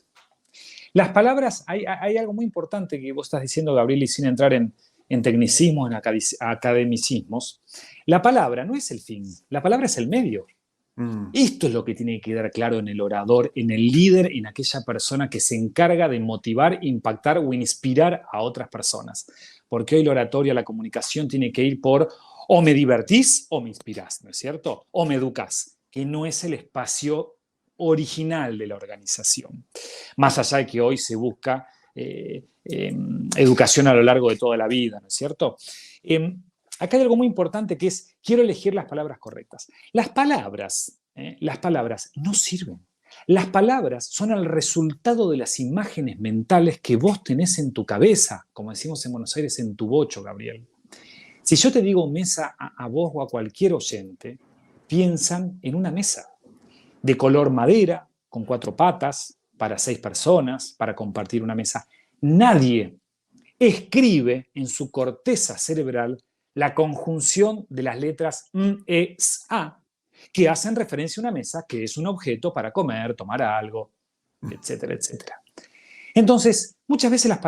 Las palabras, hay algo muy importante que vos estás diciendo, Gabriel, y sin entrar en tecnicismos, en academicismos. La palabra no es el fin, la palabra es el medio. Esto es lo que tiene que quedar claro en el orador, en el líder, en aquella persona que se encarga de motivar, impactar o inspirar a otras personas. Porque hoy la oratoria, la comunicación tiene que ir por o me divertís o me inspirás, ¿no es cierto? O me educás, que no es el espacio original de la organización. Más allá de que hoy se busca educación a lo largo de toda la vida, ¿no es cierto? Acá hay algo muy importante que es, quiero elegir las palabras correctas. Las palabras no sirven. Las palabras son el resultado de las imágenes mentales que vos tenés en tu cabeza, como decimos en Buenos Aires, en tu bocho, Gabriel. Si yo te digo mesa a vos o a cualquier oyente, piensan en una mesa de color madera, con 4 patas, para 6 personas, para compartir una mesa. Nadie escribe en su corteza cerebral la conjunción de las letras M, E, S, A, que hacen referencia a una mesa que es un objeto para comer, tomar algo, etcétera, etcétera. Entonces, muchas veces las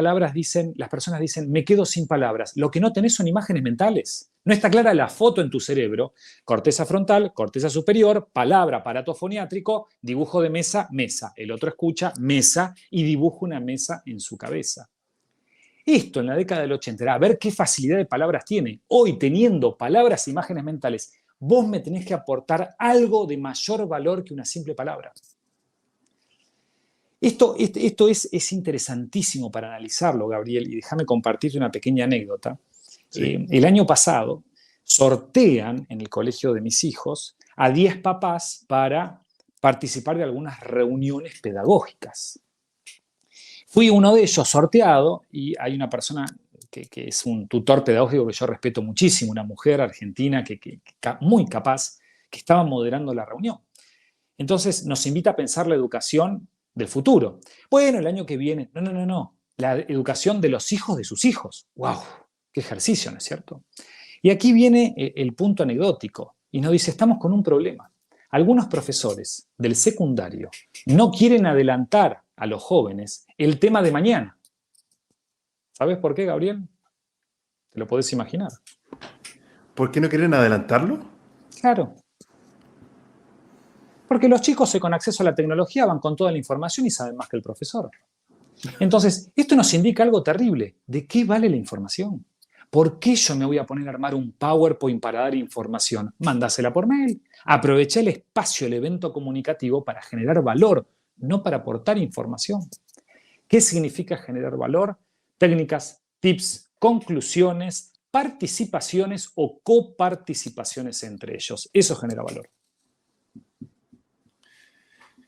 personas dicen, me quedo sin palabras. Lo que no tenés son imágenes mentales. No está clara la foto en tu cerebro. Corteza frontal, corteza superior, palabra, aparato foniátrico, dibujo de mesa, mesa. El otro escucha, mesa, y dibuja una mesa en su cabeza. Esto en la década del 80 a ver qué facilidad de palabras tiene. Hoy, teniendo palabras e imágenes mentales, vos me tenés que aportar algo de mayor valor que una simple palabra. Esto es interesantísimo para analizarlo, Gabriel, y déjame compartirte una pequeña anécdota. Sí. El año pasado sortean en el colegio de mis hijos a 10 papás para participar de algunas reuniones pedagógicas. Fui uno de ellos sorteado y hay una persona que es un tutor pedagógico que yo respeto muchísimo, una mujer argentina muy capaz, que estaba moderando la reunión. Entonces nos invita a pensar la educación del futuro. Bueno, el año que viene, no, la educación de los hijos de sus hijos. ¡Wow! ¡Qué ejercicio!, ¿no es cierto? Y aquí viene el punto anecdótico y nos dice, estamos con un problema. Algunos profesores del secundario no quieren adelantar a los jóvenes el tema de mañana. ¿Sabes por qué, Gabriel? ¿Te lo podés imaginar? ¿Por qué no quieren adelantarlo? Claro. Porque los chicos con acceso a la tecnología van con toda la información y saben más que el profesor. Entonces, esto nos indica algo terrible. ¿De qué vale la información? ¿Por qué yo me voy a poner a armar un PowerPoint para dar información? Mándasela por mail. Aprovecha el espacio, el evento comunicativo para generar valor, no para aportar información. ¿Qué significa generar valor? Técnicas, tips, conclusiones, participaciones o coparticipaciones entre ellos. Eso genera valor.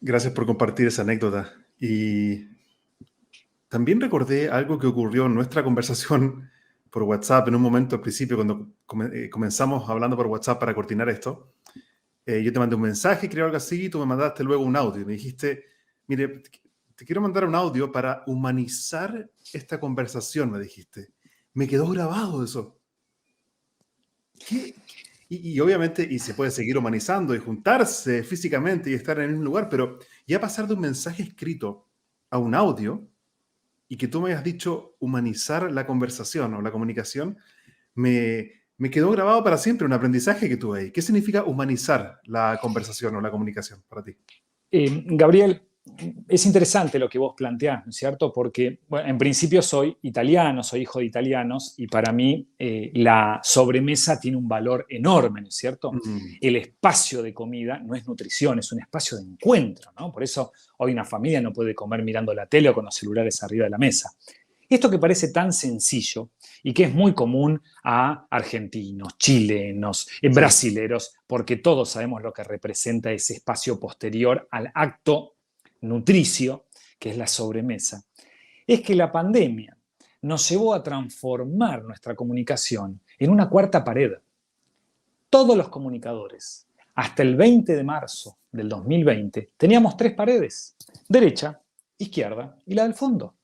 Gracias por compartir esa anécdota. Y también recordé algo que ocurrió en nuestra conversación por WhatsApp en un momento al principio, cuando comenzamos hablando por WhatsApp para coordinar esto. Yo te mandé un mensaje, creo algo así, y tú me mandaste luego un audio. Me dijiste, mire, te quiero mandar un audio para humanizar esta conversación, me dijiste. Me quedó grabado eso. ¿Qué? Y obviamente, y se puede seguir humanizando y juntarse físicamente y estar en el mismo lugar, pero ya pasar de un mensaje escrito a un audio y que tú me hayas dicho humanizar la conversación o la comunicación, me quedó grabado para siempre un aprendizaje que tuve ahí. ¿Qué significa humanizar la conversación o la comunicación para ti? Gabriel, es interesante lo que vos planteás, ¿no es cierto? Porque, bueno, en principio soy italiano, soy hijo de italianos y para mí la sobremesa tiene un valor enorme, ¿no es cierto? El espacio de comida no es nutrición, es un espacio de encuentro, ¿no? Por eso hoy una familia no puede comer mirando la tele o con los celulares arriba de la mesa. Esto que parece tan sencillo y que es muy común a argentinos, chilenos, brasileros, porque todos sabemos lo que representa ese espacio posterior al acto nutricio, que es la sobremesa, es que la pandemia nos llevó a transformar nuestra comunicación en una cuarta pared. Todos los comunicadores, hasta el 20 de marzo del 2020, teníamos 3 paredes: derecha, izquierda y la del fondo.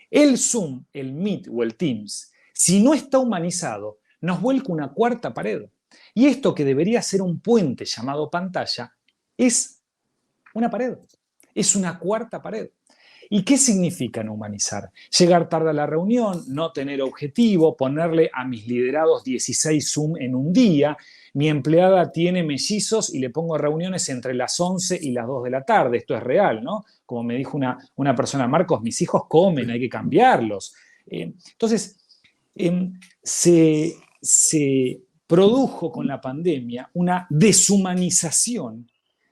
El Zoom, el Meet o el Teams, si no está humanizado, nos vuelca una cuarta pared. Y esto que debería ser un puente llamado pantalla es una pared, es una cuarta pared. ¿Y qué significa no humanizar? Llegar tarde a la reunión, no tener objetivo, ponerle a mis liderados 16 Zoom en un día. Mi empleada tiene mellizos y le pongo reuniones entre las 11 y las 2 de la tarde. Esto es real, ¿no? Como me dijo una persona: Marcos, mis hijos comen, hay que cambiarlos. Entonces, se produjo con la pandemia una deshumanización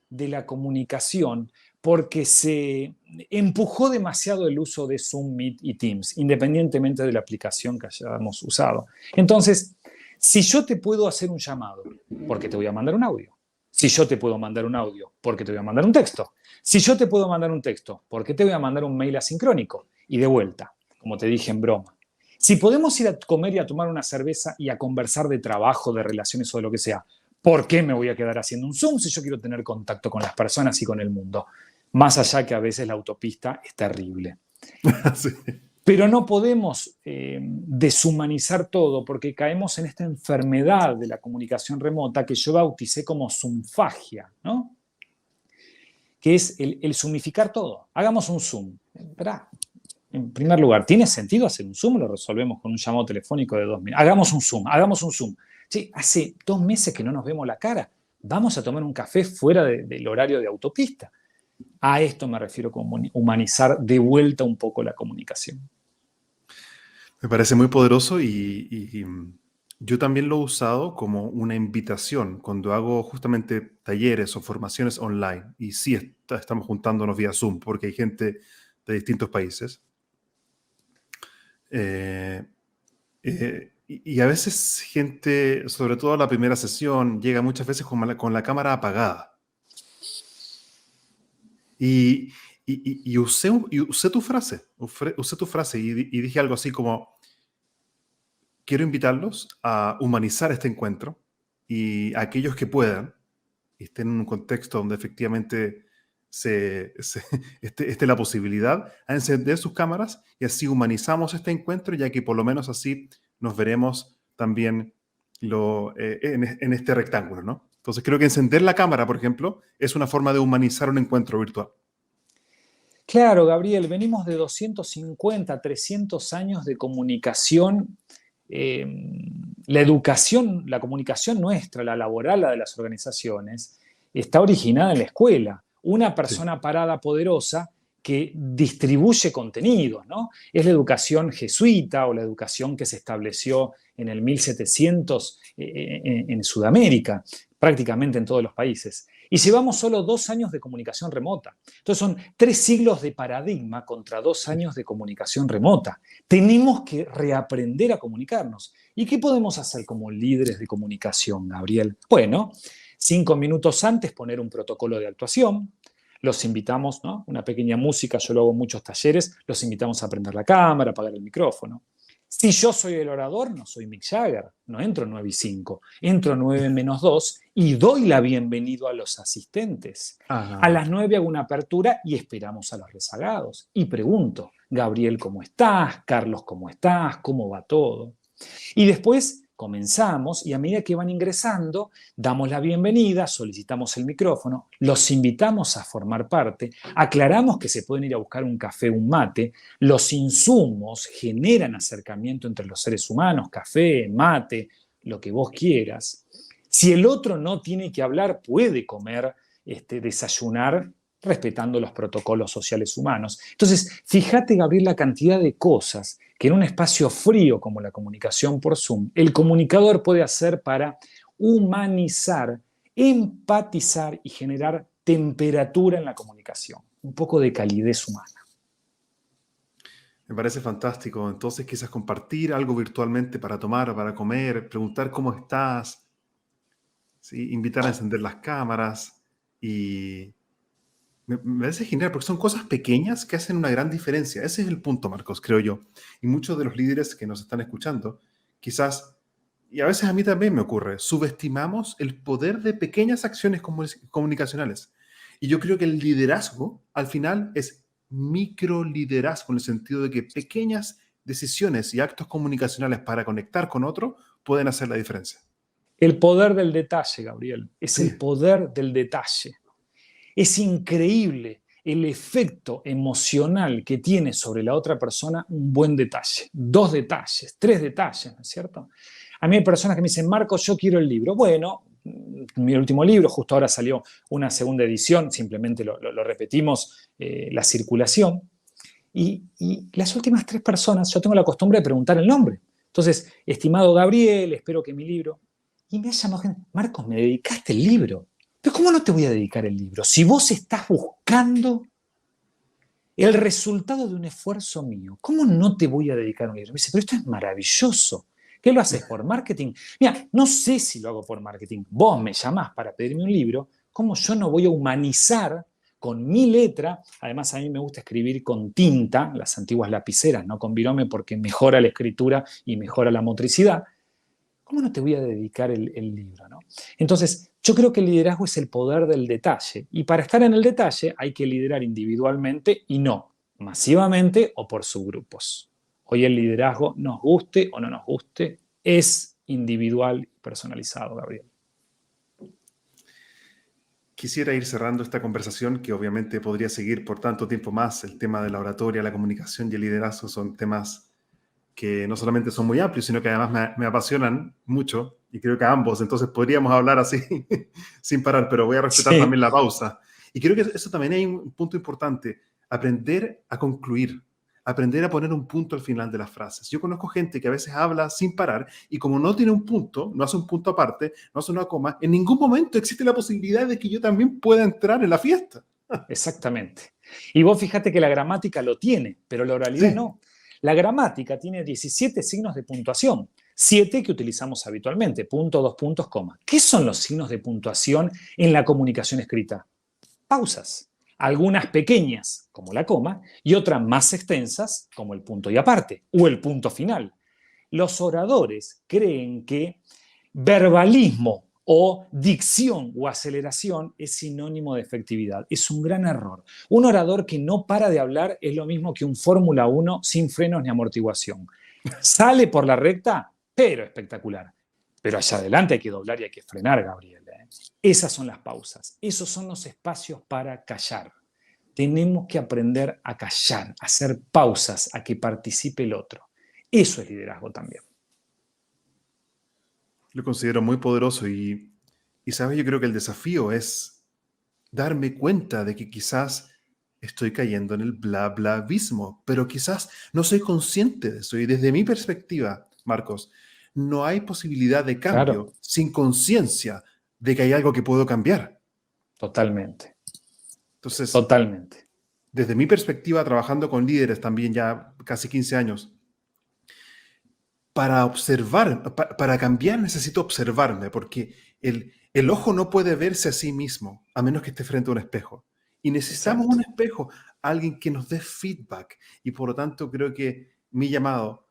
de la comunicación, porque se empujó demasiado el uso de Zoom, Meet y Teams, independientemente de la aplicación que hayamos usado. Entonces, si yo te puedo hacer un llamado, porque te voy a mandar un audio. Si yo te puedo mandar un audio, porque te voy a mandar un texto. Si yo te puedo mandar un texto, porque te voy a mandar un mail asincrónico. Y de vuelta, como te dije en broma. Si podemos ir a comer y a tomar una cerveza y a conversar de trabajo, de relaciones o de lo que sea, ¿por qué me voy a quedar haciendo un Zoom si yo quiero tener contacto con las personas y con el mundo? Más allá que a veces la autopista es terrible. Sí. Pero no podemos deshumanizar todo, porque caemos en esta enfermedad de la comunicación remota que yo bauticé como zoomfagia, ¿no? Que es el zoomificar todo. Hagamos un Zoom. Esperá. En primer lugar, ¿tiene sentido hacer un Zoom? Lo resolvemos con un llamado telefónico de 2 minutos. Hagamos un Zoom, hagamos un Zoom. Sí, hace 2 meses que no nos vemos la cara. Vamos a tomar un café fuera del horario de autopista. A esto me refiero con humanizar de vuelta un poco la comunicación. Me parece muy poderoso y yo también lo he usado como una invitación cuando hago justamente talleres o formaciones online. Y sí, estamos juntándonos vía Zoom porque hay gente de distintos países. Y a veces gente, sobre todo la primera sesión, llega muchas veces con la cámara apagada. Y usé tu frase, y dije algo así como: quiero invitarlos a humanizar este encuentro y a aquellos que puedan y estén en un contexto donde efectivamente esté la posibilidad a encender sus cámaras y así humanizamos este encuentro, ya que por lo menos así nos veremos también en este rectángulo, ¿no? Entonces creo que encender la cámara, por ejemplo, es una forma de humanizar un encuentro virtual. Claro, Gabriel, venimos de 250, 300 años de comunicación. La educación, la comunicación nuestra, la laboral, la de las organizaciones, está originada en la escuela. Una Sí. persona parada poderosa que distribuye contenidos, ¿no? Es la educación jesuita o la educación que se estableció en el 1700 en Sudamérica, prácticamente en todos los países. Y llevamos solo 2 años de comunicación remota. Entonces son 3 siglos de paradigma contra 2 años de comunicación remota. Tenemos que reaprender a comunicarnos. ¿Y qué podemos hacer como líderes de comunicación, Gabriel? Bueno, 5 minutos antes poner un protocolo de actuación. Los invitamos, ¿no? Una pequeña música, yo lo hago en muchos talleres, los invitamos a prender la cámara, apagar el micrófono. Si yo soy el orador, no soy Mick Jagger, no entro 9 y 5, entro 9 menos 2 y doy la bienvenida a los asistentes. A las 9 hago una apertura y esperamos a los rezagados. Y pregunto: Gabriel, ¿cómo estás? Carlos, ¿cómo estás? ¿Cómo va todo? Y después comenzamos y a medida que van ingresando, damos la bienvenida, solicitamos el micrófono, los invitamos a formar parte, aclaramos que se pueden ir a buscar un café, un mate, los insumos generan acercamiento entre los seres humanos, café, mate, lo que vos quieras. Si el otro no tiene que hablar, puede comer, desayunar, respetando los protocolos sociales humanos. Entonces, fíjate, Gabriel, la cantidad de cosas que en un espacio frío como la comunicación por Zoom, el comunicador puede hacer para humanizar, empatizar y generar temperatura en la comunicación, un poco de calidez humana. Me parece fantástico. Entonces quizás compartir algo virtualmente para tomar, para comer, preguntar cómo estás, ¿sí? Invitar a encender las cámaras y Me parece genial porque son cosas pequeñas que hacen una gran diferencia. Ese es el punto, Marcos, creo yo. Y muchos de los líderes que nos están escuchando, quizás, y a veces a mí también me ocurre, subestimamos el poder de pequeñas acciones comunicacionales. Y yo creo que el liderazgo, al final, es microliderazgo en el sentido de que pequeñas decisiones y actos comunicacionales para conectar con otro pueden hacer la diferencia. El poder del detalle, Gabriel, es Sí, el poder del detalle. Es increíble el efecto emocional que tiene sobre la otra persona un buen detalle. 2 detalles, 3 detalles, ¿no es cierto? A mí hay personas que me dicen, Marcos, yo quiero el libro. Bueno, mi último libro, justo ahora salió una segunda edición, simplemente lo repetimos, la circulación. Y las últimas 3 personas, yo tengo la costumbre de preguntar el nombre. Entonces, estimado Gabriel, espero que mi libro... Y me ha llamado gente, Marcos, me dedicaste el libro. Pero ¿cómo no te voy a dedicar el libro? Si vos estás buscando el resultado de un esfuerzo mío, ¿cómo no te voy a dedicar un libro? Me dice, pero esto es maravilloso. ¿Qué lo haces por marketing? Mira, no sé si lo hago por marketing. Vos me llamás para pedirme un libro, ¿cómo yo no voy a humanizar con mi letra? Además, a mí me gusta escribir con tinta, las antiguas lapiceras, no con virome, porque mejora la escritura y mejora la motricidad. ¿Cómo no te voy a dedicar el libro? ¿No? Entonces, yo creo que el liderazgo es el poder del detalle. Y para estar en el detalle hay que liderar individualmente y no masivamente o por subgrupos. Hoy el liderazgo, nos guste o no nos guste, es individual y personalizado, Gabriel. quisiera ir cerrando esta conversación que obviamente podría seguir por tanto tiempo más. El tema de la oratoria, la comunicación y el liderazgo son temas que no solamente son muy amplios, sino que además me apasionan mucho y creo que a ambos, entonces podríamos hablar así sin parar, pero voy a respetar Sí, también la pausa. Y creo que eso también hay un punto importante, aprender a concluir, aprender a poner un punto al final de las frases. Yo conozco gente que a veces habla sin parar y como no tiene un punto, no hace un punto aparte, no hace una coma, en ningún momento existe la posibilidad de que yo también pueda entrar en la fiesta. exactamente. Y vos fíjate que la gramática lo tiene, pero la oralidad Sí, no. La gramática tiene 17 signos de puntuación, 7 que utilizamos habitualmente, punto, 2 puntos, coma. ¿Qué son los signos de puntuación en la comunicación escrita? Pausas, algunas pequeñas, como la coma, y otras más extensas, como el punto y aparte, o el punto final. Los oradores creen que verbalismo o dicción o aceleración es sinónimo de efectividad. Es un gran error. Un orador que no para de hablar es lo mismo que un Fórmula 1 sin frenos ni amortiguación. Sale por la recta, pero espectacular. Pero allá adelante hay que doblar y hay que frenar, Gabriel. Esas son las pausas. Esos son los espacios para callar. Tenemos que aprender a callar, a hacer pausas, a que participe el otro. Eso es liderazgo también. lo considero muy poderoso sabes, yo creo que el desafío es darme cuenta de que quizás estoy cayendo en el bla blavismo, pero quizás no soy consciente de eso. Y desde mi perspectiva, Marcos, no hay posibilidad de Claro, cambio sin conciencia de que hay algo que puedo cambiar. totalmente, Entonces, totalmente. desde mi perspectiva, trabajando con líderes también ya casi 15 años, para observar, para cambiar necesito observarme, porque el ojo no puede verse a sí mismo, a menos que esté frente a un espejo. Y necesitamos Exacto. un espejo, alguien que nos dé feedback. Y por lo tanto, creo que mi llamado,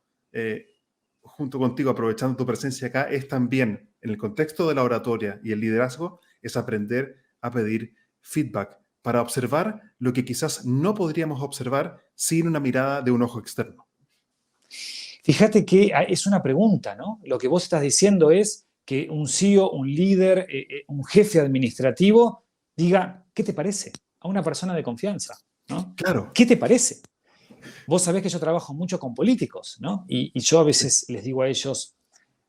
junto contigo, aprovechando tu presencia acá, es también, en el contexto de la oratoria y el liderazgo, es aprender a pedir feedback para observar lo que quizás no podríamos observar sin una mirada de un ojo externo. Fíjate que es una pregunta, ¿no? Lo que vos estás diciendo es que un CEO, un líder, un jefe administrativo diga, ¿qué te parece? A una persona de confianza, ¿no? Claro, ¿Qué te parece? Vos sabés que yo trabajo mucho con políticos, ¿no? Y yo a sí, veces les digo a ellos,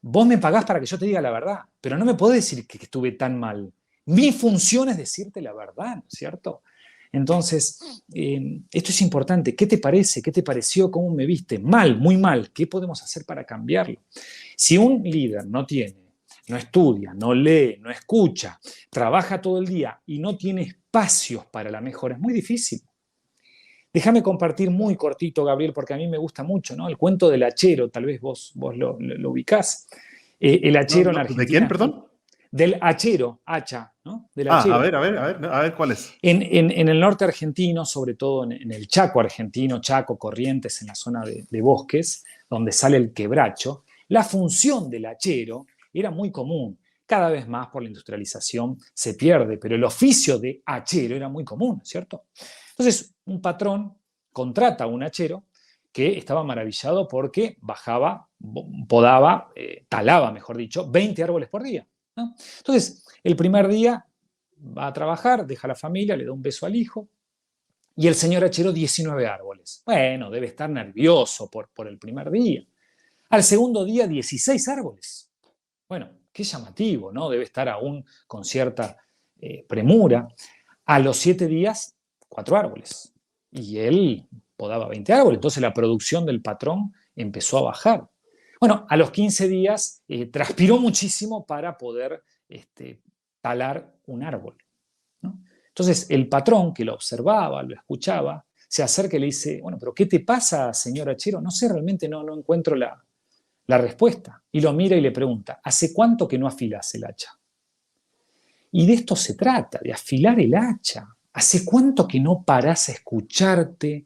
vos me pagás para que yo te diga la verdad, pero no me podés decir que estuve tan mal. Mi función es decirte la verdad, ¿no es cierto? Entonces, esto es importante. ¿Qué te parece? ¿Qué te pareció? ¿Cómo me viste? Mal, muy mal. ¿Qué podemos hacer para cambiarlo? Si un líder no tiene, no estudia, no lee, no escucha, trabaja todo el día y no tiene espacios para la mejora, es muy difícil. Déjame compartir muy cortito, Gabriel, porque a mí me gusta mucho, ¿no? El cuento del hachero, tal vez vos lo ubicás. El no, hachero en no, ¿de quién, Argentina, perdón? del hachero, hacha, ¿no? Del Ah, hachero. a ver cuál es. En el norte argentino, sobre todo en el Chaco argentino, Chaco, Corrientes, en la zona de bosques, donde sale el quebracho, la función del hachero era muy común. Cada vez más por la industrialización se pierde, pero el oficio de hachero era muy común, ¿cierto? Entonces, un patrón contrata a un hachero que estaba maravillado porque bajaba, podaba, talaba, mejor dicho, 20 árboles por día, ¿no? Entonces, el primer día va a trabajar, deja a la familia, le da un beso al hijo, y el señor hachero 19 árboles. Bueno, debe estar nervioso por el primer día. Al segundo día, 16 árboles. Bueno, qué llamativo, ¿no? Debe estar aún con cierta premura. A los 7 días, 4 árboles. Y él podaba 20 árboles. Entonces la producción del patrón empezó a bajar. Bueno, a los 15 días transpiró muchísimo para poder talar un árbol, ¿no? Entonces el patrón que lo observaba, lo escuchaba, se acerca y le dice, bueno, pero ¿qué te pasa, señor hachero? No sé, realmente no encuentro la respuesta. Y lo mira y le pregunta, ¿hace cuánto que no afilás el hacha? Y de esto se trata, de afilar el hacha. ¿Hace cuánto que no parás a escucharte,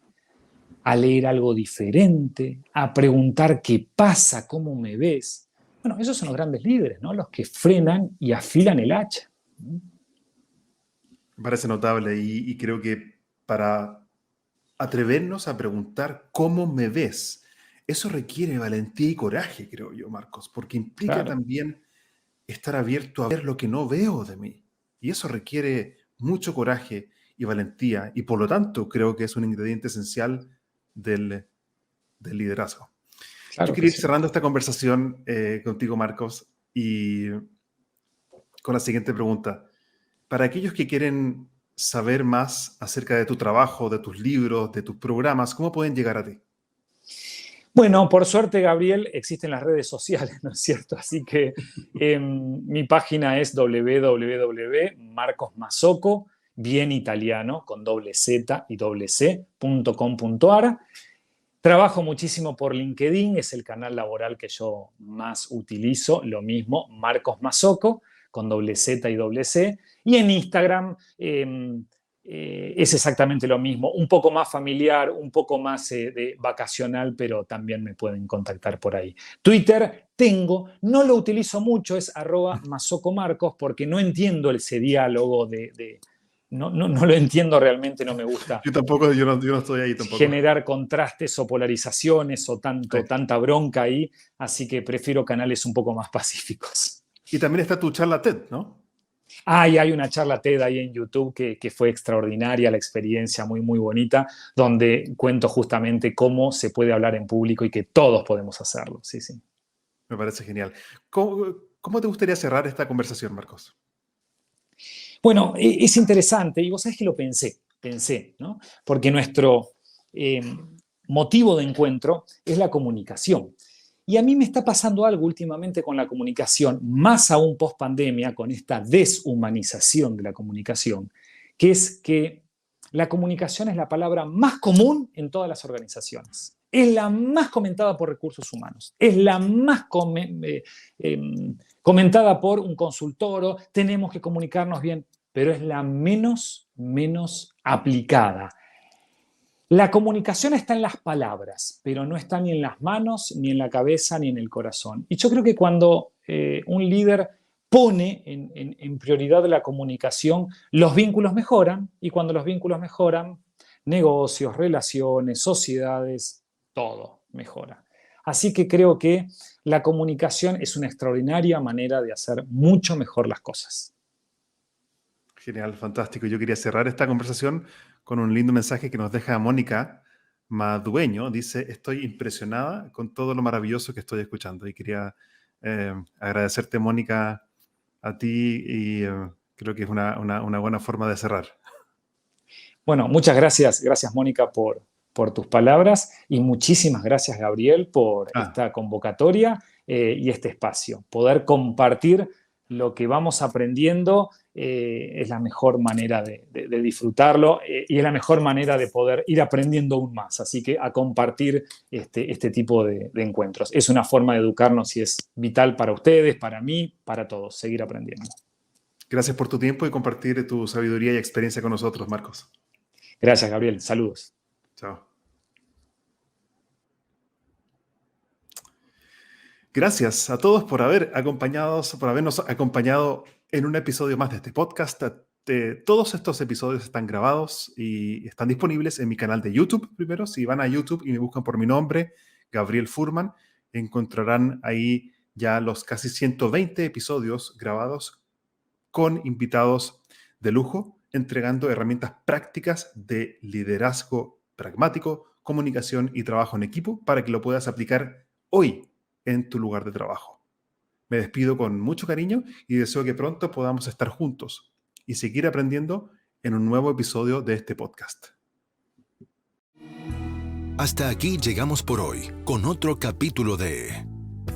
a leer algo diferente, a preguntar qué pasa, cómo me ves? Bueno, esos son los grandes líderes, ¿no? Los que frenan y afilan el hacha. Me parece notable y creo que para atrevernos a preguntar cómo me ves, eso requiere valentía y coraje, creo yo, Marcos, porque implica Claro, también estar abierto a ver lo que no veo de mí. Y eso requiere mucho coraje y valentía, y por lo tanto creo que es un ingrediente esencial del liderazgo. Yo claro que quería ir sí. cerrando esta conversación contigo, Marcos, y con la siguiente pregunta. Para aquellos que quieren saber más acerca de tu trabajo, de tus libros, de tus programas, ¿cómo pueden llegar a ti? Bueno, por suerte, Gabriel, existen las redes sociales, ¿no es cierto? Así que mi página es www.marcosmazzocco, bien italiano, con doble Z y doble C.com.ar. Trabajo muchísimo por LinkedIn, es el canal laboral que yo más utilizo, lo mismo, Marcos Mazzocco, con doble Z y doble C. Y en Instagram es exactamente lo mismo, un poco más familiar, un poco más de vacacional, pero también me pueden contactar por ahí. Twitter tengo, no lo utilizo mucho, es @mazzocomarcos, porque no entiendo ese diálogo no lo entiendo realmente, no me gusta Yo tampoco, yo no estoy ahí tampoco. generar contrastes o polarizaciones o Sí. tanta bronca ahí, así que prefiero canales un poco más pacíficos. Y también está tu charla TED, ¿no? Y hay una charla TED ahí en YouTube que fue extraordinaria, la experiencia muy bonita, donde cuento justamente cómo se puede hablar en público y que todos podemos hacerlo. Sí, sí. Me parece genial. ¿Cómo te gustaría cerrar esta conversación, Marcos? Bueno, es interesante y vos sabés que lo pensé, ¿no? Porque nuestro eh, motivo de encuentro es la comunicación. Y a mí me está pasando algo últimamente con la comunicación, más aún post pandemia, con esta deshumanización de la comunicación, que es que la comunicación es la palabra más común en todas las organizaciones. Es la más comentada por recursos humanos, es la más comentada por un consultor, o tenemos que comunicarnos bien, pero es la menos aplicada. La comunicación está en las palabras, pero no está ni en las manos, ni en la cabeza, ni en el corazón. Y yo creo que cuando un líder pone en prioridad la comunicación, los vínculos mejoran, y cuando los vínculos mejoran, negocios, relaciones, sociedades, todo mejora. Así que creo que la comunicación es una extraordinaria manera de hacer mucho mejor las cosas. Genial, fantástico. Yo quería cerrar esta conversación con un lindo mensaje que nos deja Mónica Madueño. Dice, estoy impresionada con todo lo maravilloso que estoy escuchando. Y quería agradecerte, Mónica, a ti y creo que es una buena forma de cerrar. Bueno, muchas gracias Mónica por tus palabras y muchísimas gracias Gabriel por Ah, esta convocatoria y este espacio. Poder compartir lo que vamos aprendiendo es la mejor manera de disfrutarlo y es la mejor manera de poder ir aprendiendo aún más. Así que a compartir este tipo de encuentros. Es una forma de educarnos y es vital para ustedes, para mí, para todos, seguir aprendiendo. Gracias por tu tiempo y compartir tu sabiduría y experiencia con nosotros, Marcos. Gracias, Gabriel. Saludos. Chao. Gracias a todos por habernos acompañado en un episodio más de este podcast. Todos estos episodios están grabados y están disponibles en mi canal de YouTube. Primero, si van a YouTube y me buscan por mi nombre, Gabriel Furman, encontrarán ahí ya los casi 120 episodios grabados con invitados de lujo, entregando herramientas prácticas de liderazgo pragmático, comunicación y trabajo en equipo para que lo puedas aplicar hoy en tu lugar de trabajo. Me despido con mucho cariño y deseo que pronto podamos estar juntos y seguir aprendiendo en un nuevo episodio de este podcast. Hasta aquí llegamos por hoy con otro capítulo de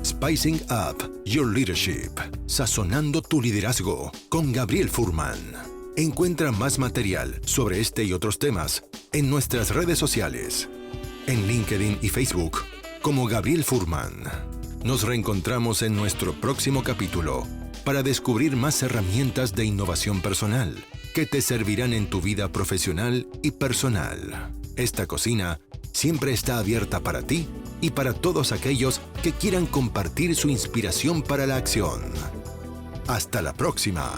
Spicing Up Your Leadership, sazonando tu liderazgo con Gabriel Furman. Encuentra más material sobre este y otros temas en nuestras redes sociales, en LinkedIn y Facebook como Gabriel Furman. Nos reencontramos en nuestro próximo capítulo para descubrir más herramientas de innovación personal que te servirán en tu vida profesional y personal. Esta cocina siempre está abierta para ti y para todos aquellos que quieran compartir su inspiración para la acción. Hasta la próxima.